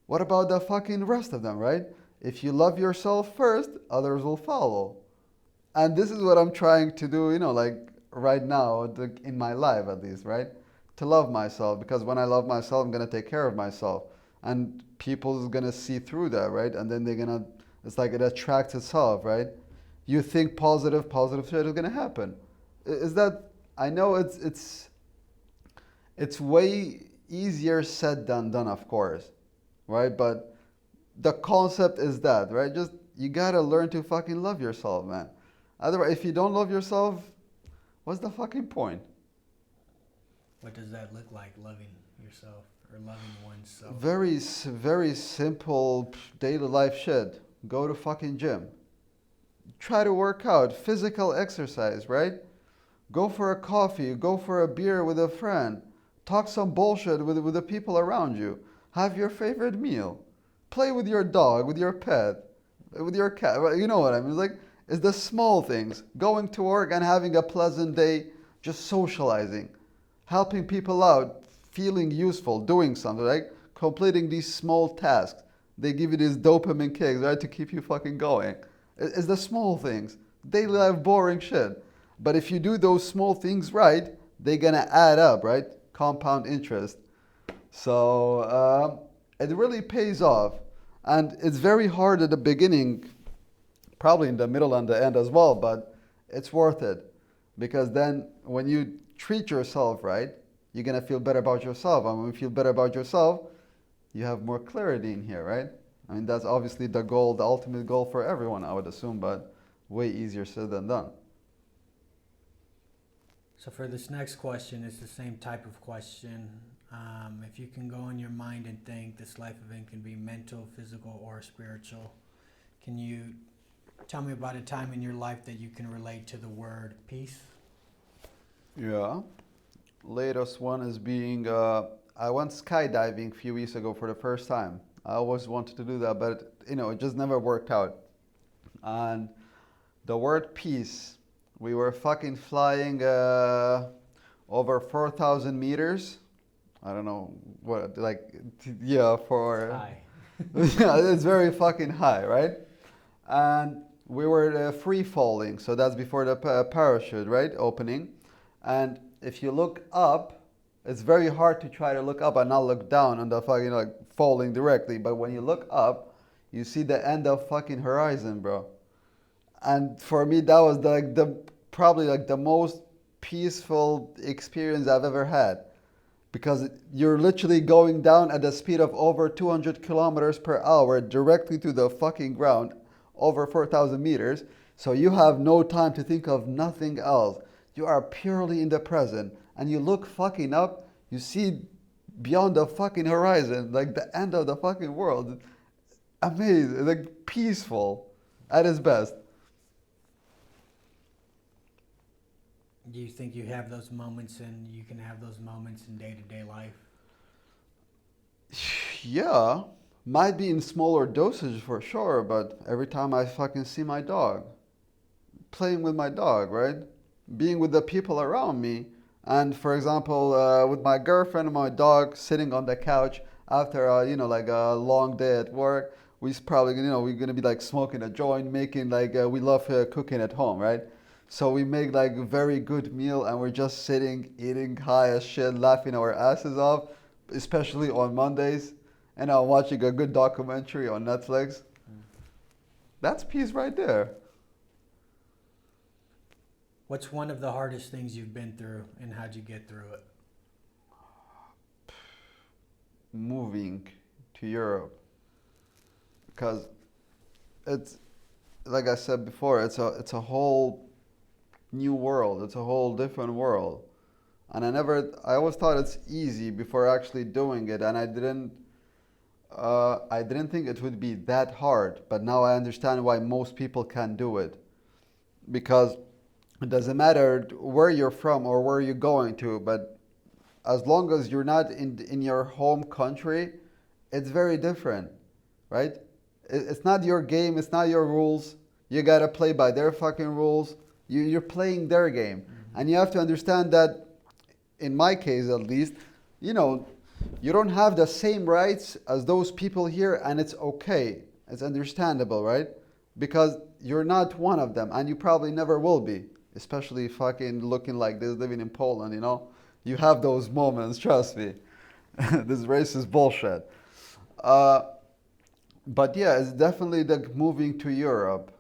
what about the fucking rest of them, right? If you love yourself first, others will follow. And this is what I'm trying to do, like right now, in my life at least, right? To love myself, because when I love myself, I'm gonna take care of myself, and people's gonna see through that, right? And then it's like it attracts itself, right? You think positive, positive shit is gonna happen. Is that? I know it's way easier said than done, of course, right? But the concept is that, right? Just you gotta learn to fucking love yourself, man. Otherwise, if you don't love yourself, what's the fucking point? What does that look like, loving yourself or loving oneself? Very simple daily life shit. Go to fucking gym. Try to work out, physical exercise, right? Go for a coffee, go for a beer with a friend. Talk some bullshit with the people around you. Have your favorite meal. Play with your dog, with your pet, with your cat. You know what I mean? It's the small things. Going to work and having a pleasant day, just socializing, helping people out, feeling useful, doing something, right? Completing these small tasks. They give you these dopamine kicks, right, to keep you fucking going. It's the small things. Daily life, boring shit. But if you do those small things right, they're gonna add up, right? Compound interest. So it really pays off. And it's very hard at the beginning, probably in the middle and the end as well, but it's worth it. Because then when you treat yourself right, you're gonna feel better about yourself. And when you feel better about yourself, you have more clarity in here, right? I mean, that's obviously the goal, the ultimate goal for everyone, I would assume, but way easier said than done. So for this next question, it's the same type of question. If you can go in your mind and think, this life event can be mental, physical, or spiritual. Can you tell me about a time in your life that you can relate to the word peace? Yeah. Latest one is being, I went skydiving a few weeks ago for the first time. I always wanted to do that, but it just never worked out. And the word peace, we were fucking flying over 4,000 meters. I don't know what, yeah, for. Hi. Yeah, it's very fucking high, right? And we were free falling, so that's before the parachute, right, opening. And if you look up, it's very hard to try to look up and not look down on the fucking falling directly. But when you look up, you see the end of fucking horizon, bro. And for me, that was probably the most peaceful experience I've ever had, because you're literally going down at the speed of over 200 kilometers per hour directly to the fucking ground, over 4,000 meters. So you have no time to think of nothing else. You are purely in the present, and you look fucking up, you see beyond the fucking horizon, like the end of the fucking world. Amazing, peaceful at its best. Do you think you have those moments and you can have those moments in day-to-day life? Yeah, might be in smaller dosage for sure, but every time I fucking see my dog, playing with my dog, right? Being with the people around me, and for example, with my girlfriend and my dog sitting on the couch after a long day at work, we're gonna be smoking a joint, making we love cooking at home, right? So we make a very good meal, and we're just sitting eating high as shit, laughing our asses off, especially on Mondays, and I'm watching a good documentary on Netflix. That's peace right there. What's one of the hardest things you've been through, and how'd you get through it? Moving to Europe, because it's like I said before, it's a whole new world. It's a whole different world, And I always thought it's easy before actually doing it, and I didn't think it would be that hard. But now I understand why most people can do it, because it doesn't matter where you're from or where you're going to, but as long as you're not in your home country, it's very different, right? It's not your game, it's not your rules. You gotta play by their fucking rules. You're playing their game. And you have to understand that, in my case at least, you know, you don't have the same rights as those people here, and it's okay. It's understandable, right? Because you're not one of them, and you probably never will be, especially fucking looking like this, living in Poland, you know? You have those moments, trust me. This racist bullshit. But yeah, it's definitely the moving to Europe.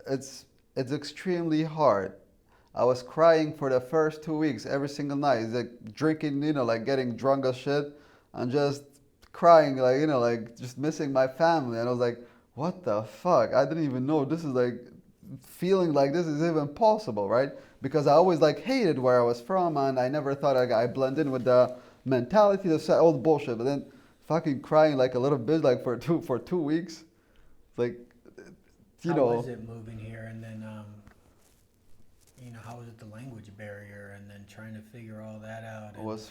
It's extremely hard. I was crying for the first 2 weeks every single night. It's like drinking, you know, like getting drunk as shit and just crying, like, you know, like just missing my family. And I was like, what the fuck? I didn't even know this is like feeling like this is even possible, right? Because I always like hated where I was from, and I never thought I blend in with the mentality, the old bullshit. But then fucking crying like a little bit, like for 2 weeks, like, you How know. was it moving here, and then you know, how was it the language barrier, and then trying to figure all that out? It was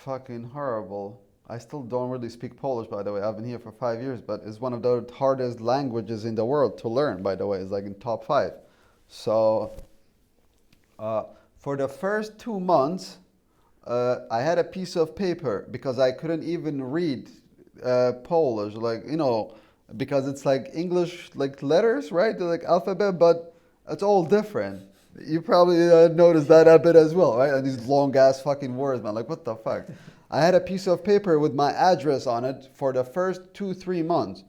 fucking horrible. I still don't really speak Polish, by the way. I've been here for 5 years, but it's one of the hardest languages in the world to learn, by the way. It's like in top 5. So, for the first 2 months, I had a piece of paper because I couldn't even read Polish, like, you know, because it's like English, like letters, right? They're like alphabet, but it's all different. You probably noticed that a bit as well, right? And these long ass fucking words, man. Like, what the fuck? I had a piece of paper with my address on it for the first 2-3 months.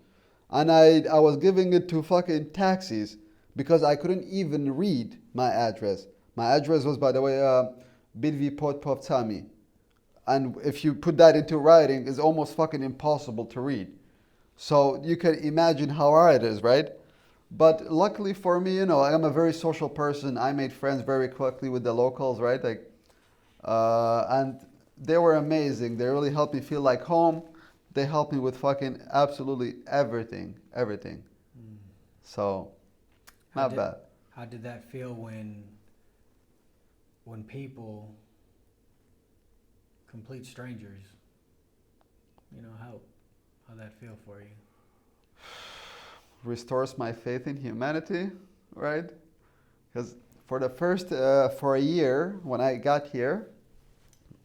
And I was giving it to fucking taxis because I couldn't even read my address. My address was, by the way, Bidvi Podpovtsami. And if you put that into writing, it's almost fucking impossible to read. So you can imagine how hard it is, right? But luckily for me, you know, I'm a very social person. I made friends very quickly with the locals, right? Like, and they were amazing. They really helped me feel like home. They helped me with fucking absolutely everything. So, not bad. How did that feel when people, complete strangers, you know, how that feel for you? Restores my faith in humanity, right? Because for the first, for a year when I got here,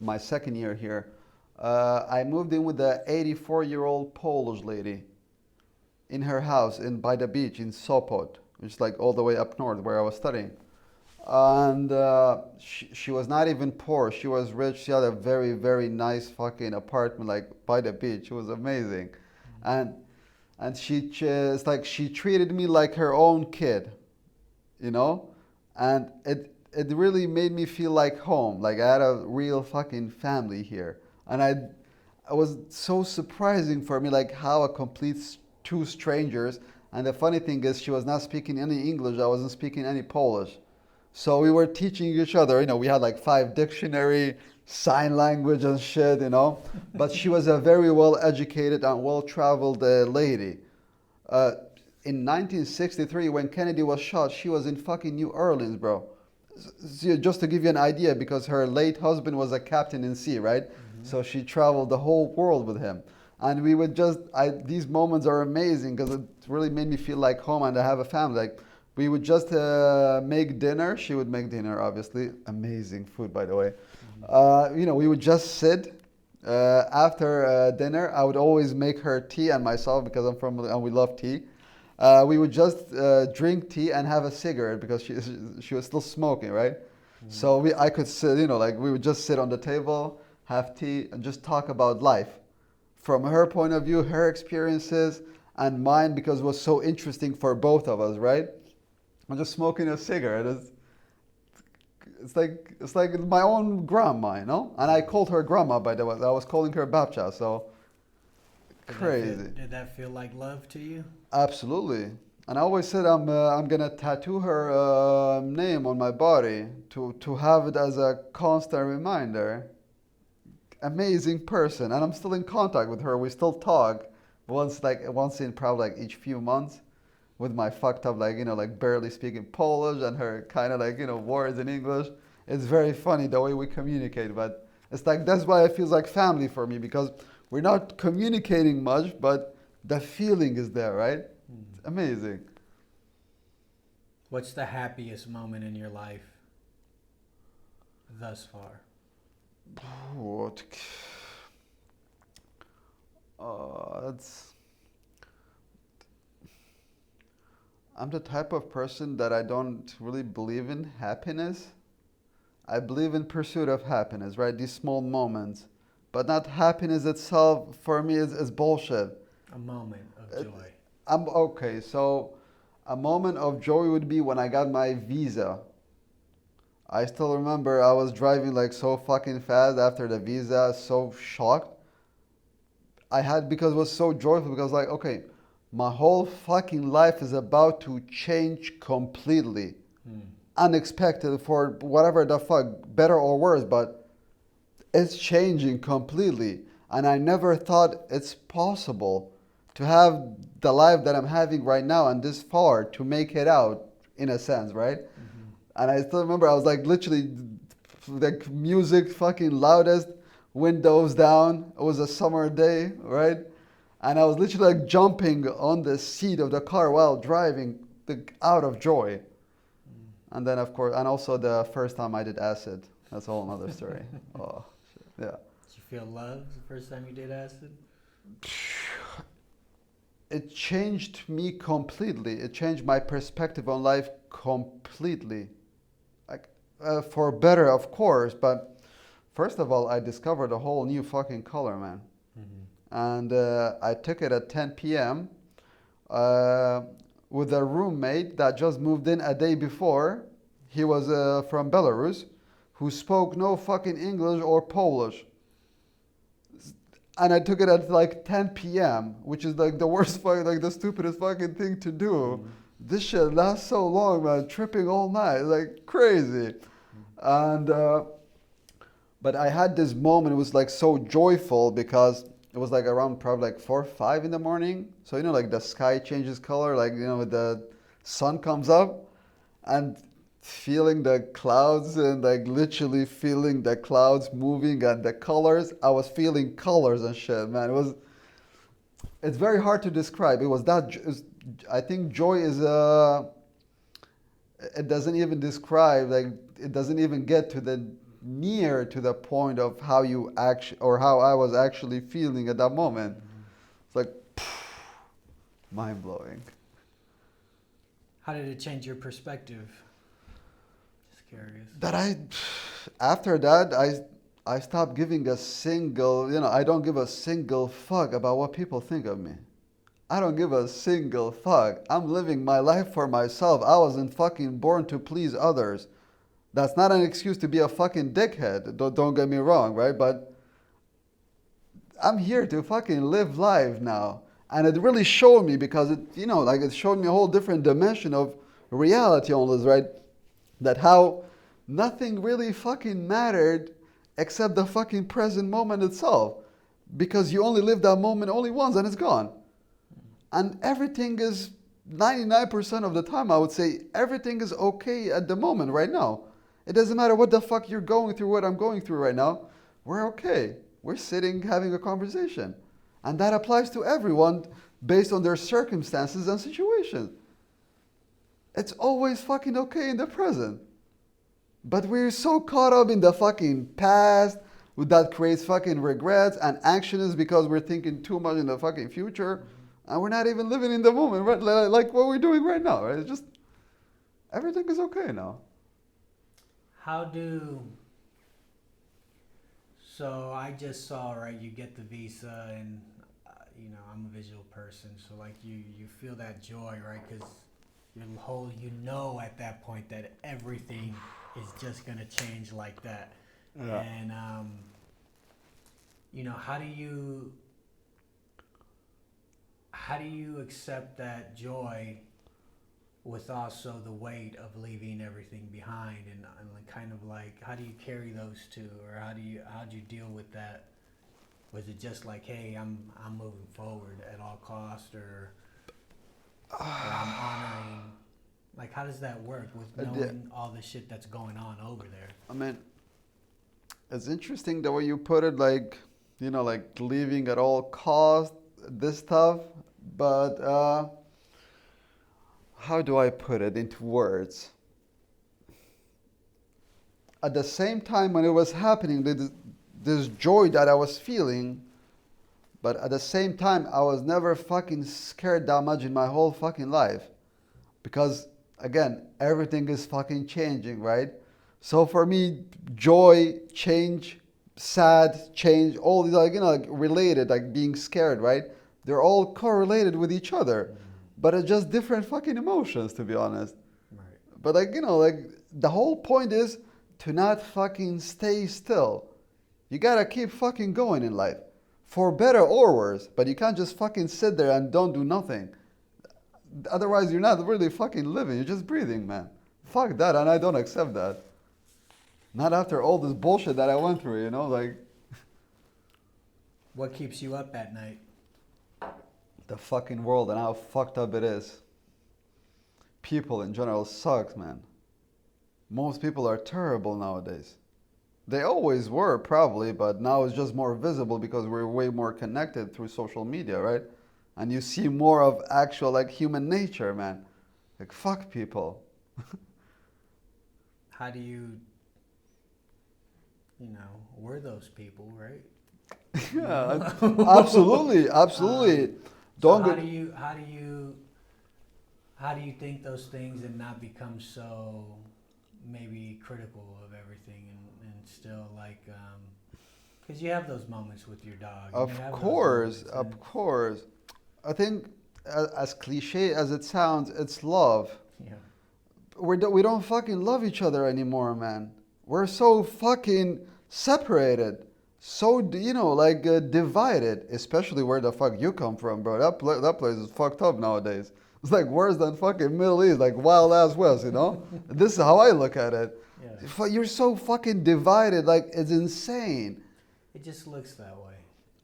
my second year here, I moved in with the 84-year-old Polish lady in her house by the beach in Sopot, which is like all the way up north where I was studying. And she was not even poor. She was rich. She had a very, very nice fucking apartment like by the beach. It was amazing. And she just like she treated me like her own kid, you know? And it really made me feel like home. Like I had a real fucking family here. And I was so surprising for me, like how a complete two strangers. And the funny thing is she was not speaking any English. I wasn't speaking any Polish. So we were teaching each other, you know, we had like 5 dictionary, sign language and shit, you know. But she was a very well educated and well traveled lady. In 1963, when Kennedy was shot, she was in fucking New Orleans, bro. Just to give you an idea, because her late husband was a captain in sea, right? Mm-hmm. So she traveled the whole world with him. And we would these moments are amazing because it really made me feel like home and I have a family. Like, we would just make dinner. She would make dinner, obviously. Amazing food, by the way. Mm-hmm. You know, we would just sit. After dinner, I would always make her tea and myself because I'm from and we love tea. We would just drink tea and have a cigarette because she was still smoking, right? Mm-hmm. So I could sit, you know, like we would just sit on the table, have tea, and just talk about life from her point of view, her experiences, and mine because it was so interesting for both of us, right? I'm just smoking a cigarette. It's like my own grandma, you know? And I called her grandma, by the way. I was calling her babcha, so crazy. Did that feel like love to you? Absolutely. And I always said I'm gonna tattoo her name on my body to have it as a constant reminder. Amazing person, and I'm still in contact with her. We still talk once in probably like each few months, with my fucked up like barely speaking Polish and her kind of words in English. It's very funny the way we communicate, but it's like that's why it feels like family for me because we're not communicating much, but the feeling is there, right? It's amazing. What's the happiest moment in your life thus far? What? That's. I'm the type of person that I don't really believe in happiness. I believe in pursuit of happiness, right? These small moments, but not happiness itself. For me, is bullshit. A moment of joy. I'm okay. So, a moment of joy would be when I got my visa. I still remember I was driving like so fucking fast after the visa, so shocked. I had because it was so joyful because like okay, my whole fucking life is about to change completely. Unexpected for whatever the fuck, better or worse, but it's changing completely. And I never thought it's possible to have the life that I'm having right now and this far to make it out in a sense, right? And I still remember I was like literally like music fucking loudest, windows down. It was a summer day, right? And I was literally like jumping on the seat of the car while driving out of joy. And then of course, and also the first time I did acid. That's a whole other story. Oh, shit. Yeah. Did you feel love the first time you did acid? It changed me completely. It changed my perspective on life completely. Like, for better, of course, but first of all, I discovered a whole new fucking color, man. And I took it at 10 p.m. With a roommate that just moved in a day before. He was from Belarus, who spoke no fucking English or Polish. And I took it at like 10 p.m., which is like the worst fucking, like the stupidest fucking thing to do. This shit lasts so long, man. Tripping all night, like crazy. And but I had this moment. It was like so joyful because it was like around probably like 4 or 5 in the morning. So like the sky changes color, like the sun comes up, and feeling the clouds and like literally feeling the clouds moving and the colors. I was feeling colors and shit, man. It's very hard to describe. It was that. I think joy is it doesn't even describe, like it doesn't even get to the near to the point of how you actually or how I was actually feeling at that moment. It's like mind blowing. How did it change your perspective? Just curious. After that I stopped giving a single, I don't give a single fuck about what people think of me. I don't give a single fuck. I'm living my life for myself. I wasn't fucking born to please others. That's not an excuse to be a fucking dickhead. Don't get me wrong, right? But I'm here to fucking live life now. And it really showed me because it showed me a whole different dimension of reality on this, right? That how nothing really fucking mattered except the fucking present moment itself. Because you only live that moment only once and it's gone. And everything is 99% of the time, I would say, everything is okay at the moment right now. It doesn't matter what the fuck you're going through, what I'm going through right now. We're okay. We're sitting having a conversation. And that applies to everyone based on their circumstances and situations. It's always fucking okay in the present. But we're so caught up in the fucking past that creates fucking regrets and anxiousness because we're thinking too much in the fucking future. And we're not even living in the moment, right? Like what we're doing right now, right? It's just, everything is okay now. So I just saw, right, you get the visa and, I'm a visual person. So like you feel that joy, right? Because at that point that everything is just going to change like that. Yeah. And, how do you accept that joy with also the weight of leaving everything behind, and like kind of like, how do you carry those two, or how do you deal with that? Was it just like, hey, I'm moving forward at all cost, or I'm honoring, like, how does that work with knowing all the shit that's going on over there? I mean, it's interesting the way you put it, like, like leaving at all cost, this stuff. But how do I put it into words? At the same time, when it was happening, this joy that I was feeling, but at the same time, I was never fucking scared that much in my whole fucking life. Because, again, everything is fucking changing, right? So for me, joy, change, sad, change, all these, like, like related, like being scared, right? They're all correlated with each other. But it's just different fucking emotions, to be honest. Right. But, like, like the whole point is to not fucking stay still. You gotta keep fucking going in life. For better or worse. But you can't just fucking sit there and don't do nothing. Otherwise, you're not really fucking living. You're just breathing, man. Fuck that, and I don't accept that. Not after all this bullshit that I went through, like... What keeps you up at night? The fucking world and how fucked up it is. People in general sucks, man. Most people are terrible nowadays. They always were, probably, but now it's just more visible because we're way more connected through social media, right? And you see more of actual, like, human nature, man. Like, fuck people. How do you, we're those people, right? Yeah, absolutely, absolutely. So how do you think those things and not become so maybe critical of everything and still like, because you have those moments with your dog. Of course. I think as cliche as it sounds, it's love. Yeah. We don't fucking love each other anymore, man. We're so fucking separated. So, divided. Especially where the fuck you come from, bro. That place is fucked up nowadays. It's like worse than fucking Middle East, like wild ass West, This is how I look at it. Yeah. You're so fucking divided, like it's insane. It just looks that way.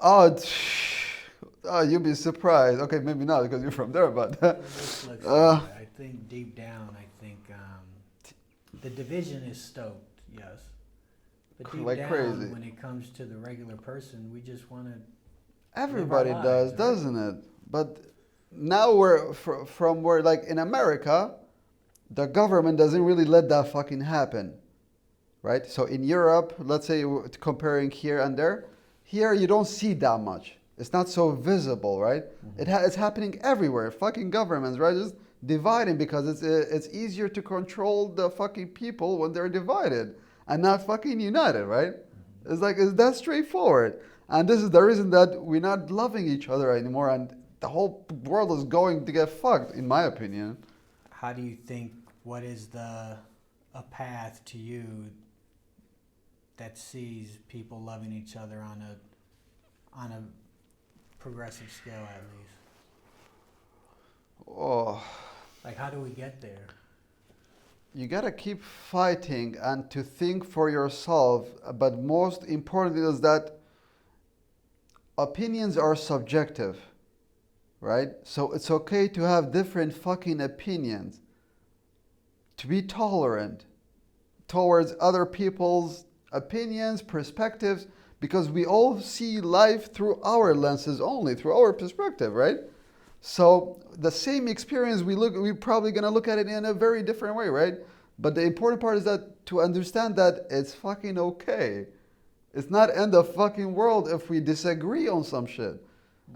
Oh, you'd be surprised. Okay, maybe not because you're from there, but... It just looks that way. I think deep down, the division is stoked, yes. But deep like down, crazy. When it comes to the regular person, we just want to... Everybody does, right? Doesn't it? But now we're from where, like in America, the government doesn't really let that fucking happen, right? So in Europe, let's say comparing here and there, here you don't see that much. It's not so visible, right? Mm-hmm. It's happening everywhere. Fucking governments, right? Just dividing because it's easier to control the fucking people when they're divided and not fucking united, right? Mm-hmm. It's like, it's that straightforward. And this is the reason that we're not loving each other anymore and the whole world is going to get fucked, in my opinion. How do you think, what is a path to you that sees people loving each other on a progressive scale at least? Oh. Like, how do we get there? You gotta keep fighting and to think for yourself, but most importantly is that opinions are subjective, right? So it's okay to have different fucking opinions, to be tolerant towards other people's opinions, perspectives, because we all see life through our lenses only, through our perspective, right? So the same experience we're probably gonna look at it in a very different way, right? But the important part is that to understand that it's fucking okay. It's not end of fucking world if we disagree on some shit.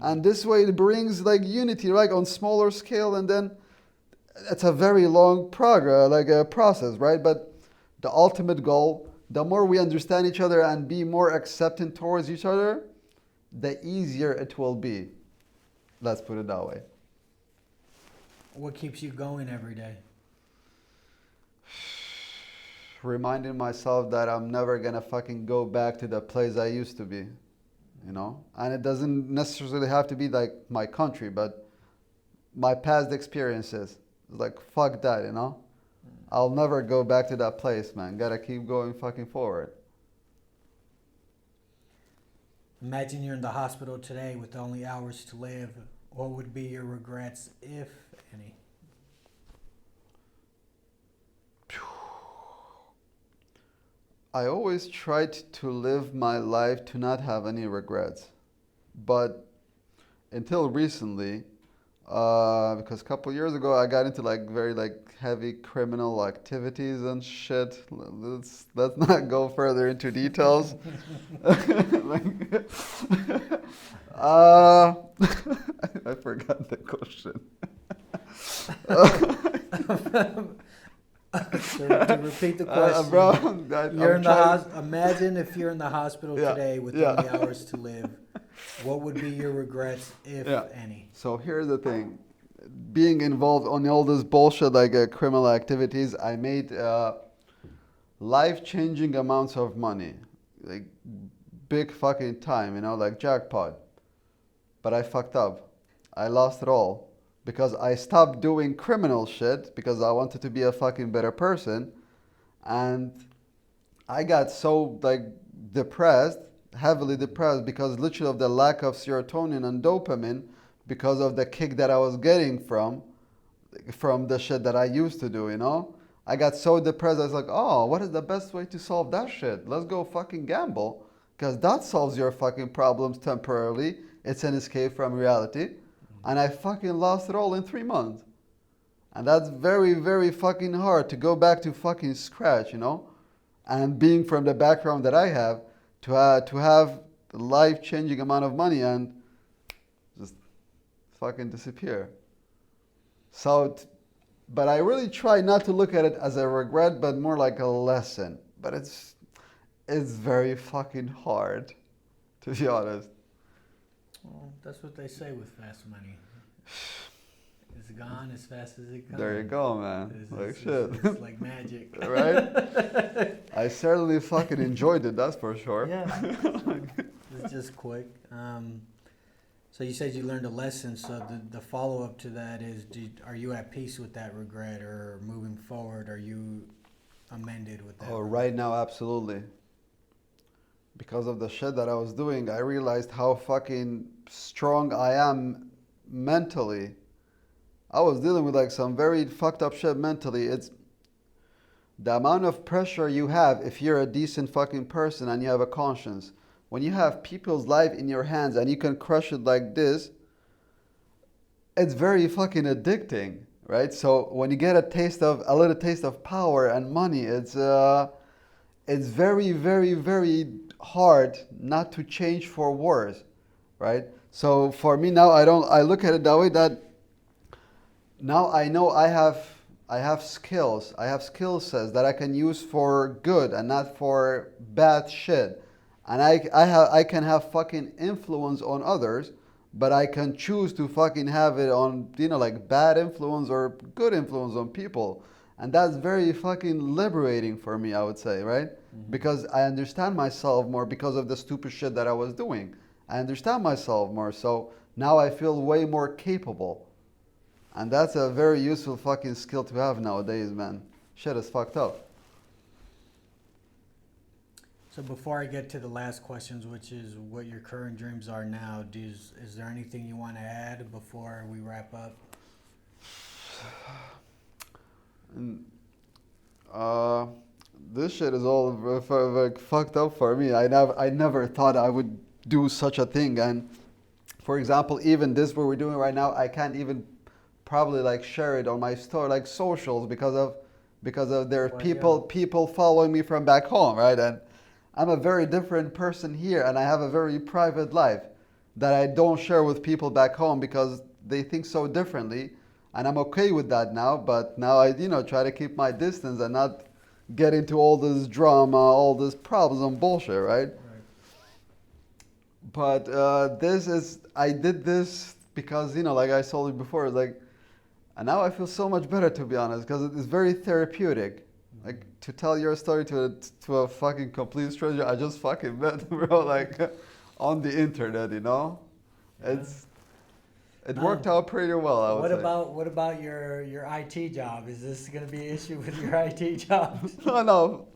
And this way it brings like unity, like on smaller scale, and then it's a very long progress, like a process, right? But the ultimate goal, the more we understand each other and be more accepting towards each other, the easier it will be. Let's put it that way. What keeps you going every day? Reminding myself that I'm never gonna fucking go back to the place I used to be, And it doesn't necessarily have to be like my country, but my past experiences. It's like, fuck that, you know? I'll never go back to that place, man. Gotta keep going fucking forward. Imagine you're in the hospital today with only hours to live. What would be your regrets, if any? I always tried to live my life to not have any regrets. But until recently, because a couple years ago I got into like very like heavy criminal activities and shit. Let's not go further into details. Like, I forgot the question. So to repeat the question, Bro, imagine if you're in the hospital Yeah, today with yeah. only hours to live. What would be your regrets, if any? So here's the thing. Being involved on all this bullshit like criminal activities, I made life-changing amounts of money. Like big fucking time, you know, like jackpot. But I fucked up. I lost it all. Because I stopped doing criminal shit because I wanted to be a fucking better person. And I got so like depressed, heavily depressed, because literally of the lack of serotonin and dopamine, because of the kick that I was getting from the shit that I used to do, you know? I got so depressed, I was like, oh, what is the best way to solve that shit? Let's go fucking gamble. Because that solves your fucking problems temporarily. It's an escape from reality. And I fucking lost it all in 3 months. And that's very, very fucking hard to go back to fucking scratch, you know? And being from the background that I have, to have a life-changing amount of money and just fucking disappear. So, but I really try not to look at it as a regret, but more like a lesson. But it's very fucking hard, to be honest. Well, that's what they say with fast money. It's gone as fast as it comes. There you go, man. It's like magic. Right? I certainly fucking enjoyed it, that's for sure. Yeah. It's just quick. So you said you learned a lesson. So the follow-up to that is, are you at peace with that regret, or moving forward, are you amended with that? Oh, right now, absolutely. Because of the shit that I was doing, I realized how fucking strong I am mentally. I was dealing with like some very fucked up shit mentally. It's the amount of pressure you have if you're a decent fucking person and you have a conscience. When you have people's life in your hands and you can crush it like this, it's very fucking addicting, right? So when you get a little taste of power and money, it's very, very, very hard not to change for worse, right? So for me now, I look at it that way, that now I know I have skills. I have skill sets that I can use for good and not for bad shit. And I can have fucking influence on others, but I can choose to fucking have it on, you know, like bad influence or good influence on people. And that's very fucking liberating for me, I would say, right? Mm-hmm. Because I understand myself more because of the stupid shit that I was doing. I understand myself more, so now I feel way more capable. And that's a very useful fucking skill to have nowadays, man. Shit is fucked up. So before I get to the last questions, which is what your current dreams are now, is there anything you want to add before we wrap up? This shit is all like fucked up for me. I never thought I would do such a thing. And for example, even this what we're doing right now, I can't even probably like share it on my store, like socials, because of there are people following me from back home, right? And I'm a very different person here, and I have a very private life that I don't share with people back home because they think so differently. And I'm okay with that now, but now I, try to keep my distance and not get into all this drama, all this problems and bullshit, right? But I did this because, like I told you before, and now I feel so much better, to be honest, because it's very therapeutic. Like, to tell your story to a fucking complete stranger I just fucking met, bro, like, on the internet, Yeah. It No. worked out pretty well, I would say. What about your IT job? Is this gonna be an issue with your IT job? No.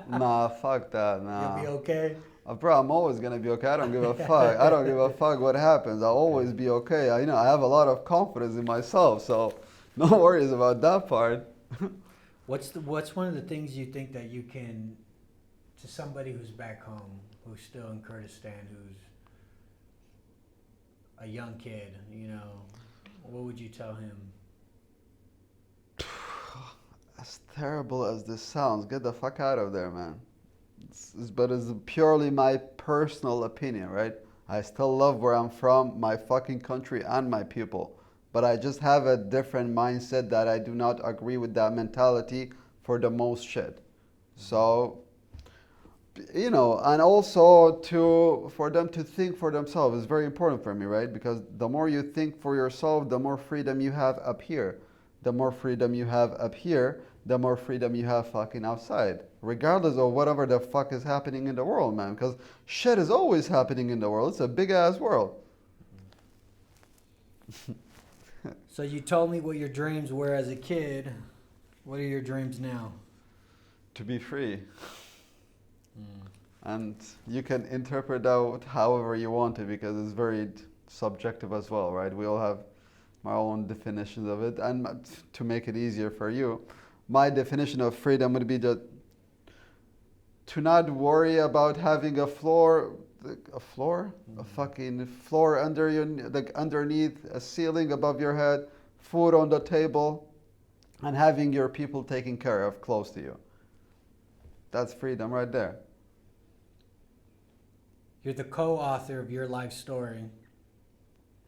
Nah, fuck that, You'll be nah. okay. Bro, I'm always gonna be okay. I don't give a fuck. I don't give a fuck what happens. I'll always be okay. I have a lot of confidence in myself, so no worries about that part. What's one of the things you think that you can, to somebody who's back home, who's still in Kurdistan, who's a young kid, what would you tell him? As terrible as this sounds, get the fuck out of there, man. But it's purely my personal opinion, right? I still love where I'm from, my fucking country, and my people. But I just have a different mindset that I do not agree with that mentality for the most shit. So, and also for them to think for themselves is very important for me, right? Because the more you think for yourself, the more freedom you have up here. The more freedom you have up here, the more freedom you have fucking outside. Regardless of whatever the fuck is happening in the world, man. Because shit is always happening in the world. It's a big ass world. So you told me what your dreams were as a kid. What are your dreams now? To be free. And you can interpret out however you want to because it's very subjective as well, right? We all have our own definitions of it. And to make it easier for you, my definition of freedom would be to not worry about having a fucking floor under your, like underneath, a ceiling above your head, food on the table, and having your people taken care of close to you. That's freedom right there. You're the co-author of your life story.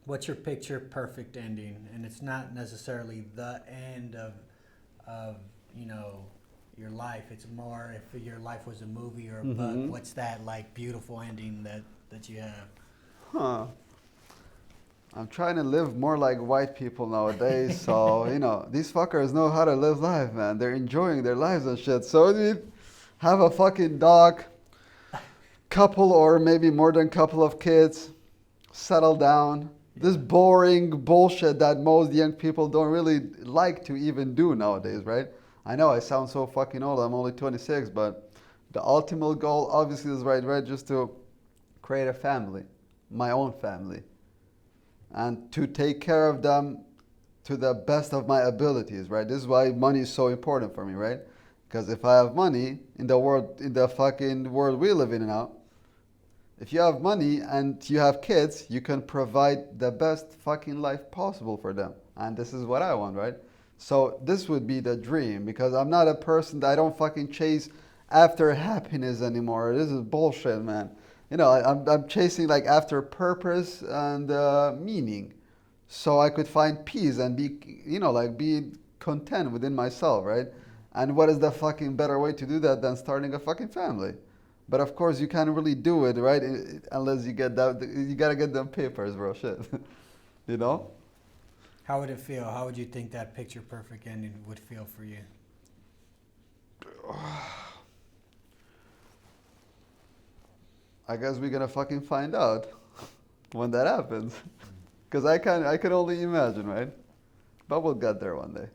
What's your picture perfect ending? And it's not necessarily the end of your life. It's more if your life was a movie or a book. What's that like beautiful ending that you have? Huh. I'm trying to live more like white people nowadays, so these fuckers know how to live life, man. They're enjoying their lives and shit. So you have a fucking dog, couple or maybe more than couple of kids, settle down. This boring bullshit that most young people don't really like to even do nowadays, right? I know I sound so fucking old. I'm only 26, but the ultimate goal obviously is right, just to create a family, my own family, and to take care of them to the best of my abilities, right? This is why money is so important for me, right? Because if I have money in the fucking world we live in now, if you have money and you have kids, you can provide the best fucking life possible for them. And this is what I want, right? So this would be the dream because I'm not a person that I don't fucking chase after happiness anymore. This is bullshit, man. I'm chasing like after purpose and meaning. So I could find peace and be, be content within myself, right? And what is the fucking better way to do that than starting a fucking family? But of course, you can't really do it, right? Unless you get that, you gotta get them papers, bro. Shit, you know. How would it feel? How would you think that picture perfect ending would feel for you? I guess we're gonna fucking find out when that happens, because I can only imagine, right? But we'll get there one day.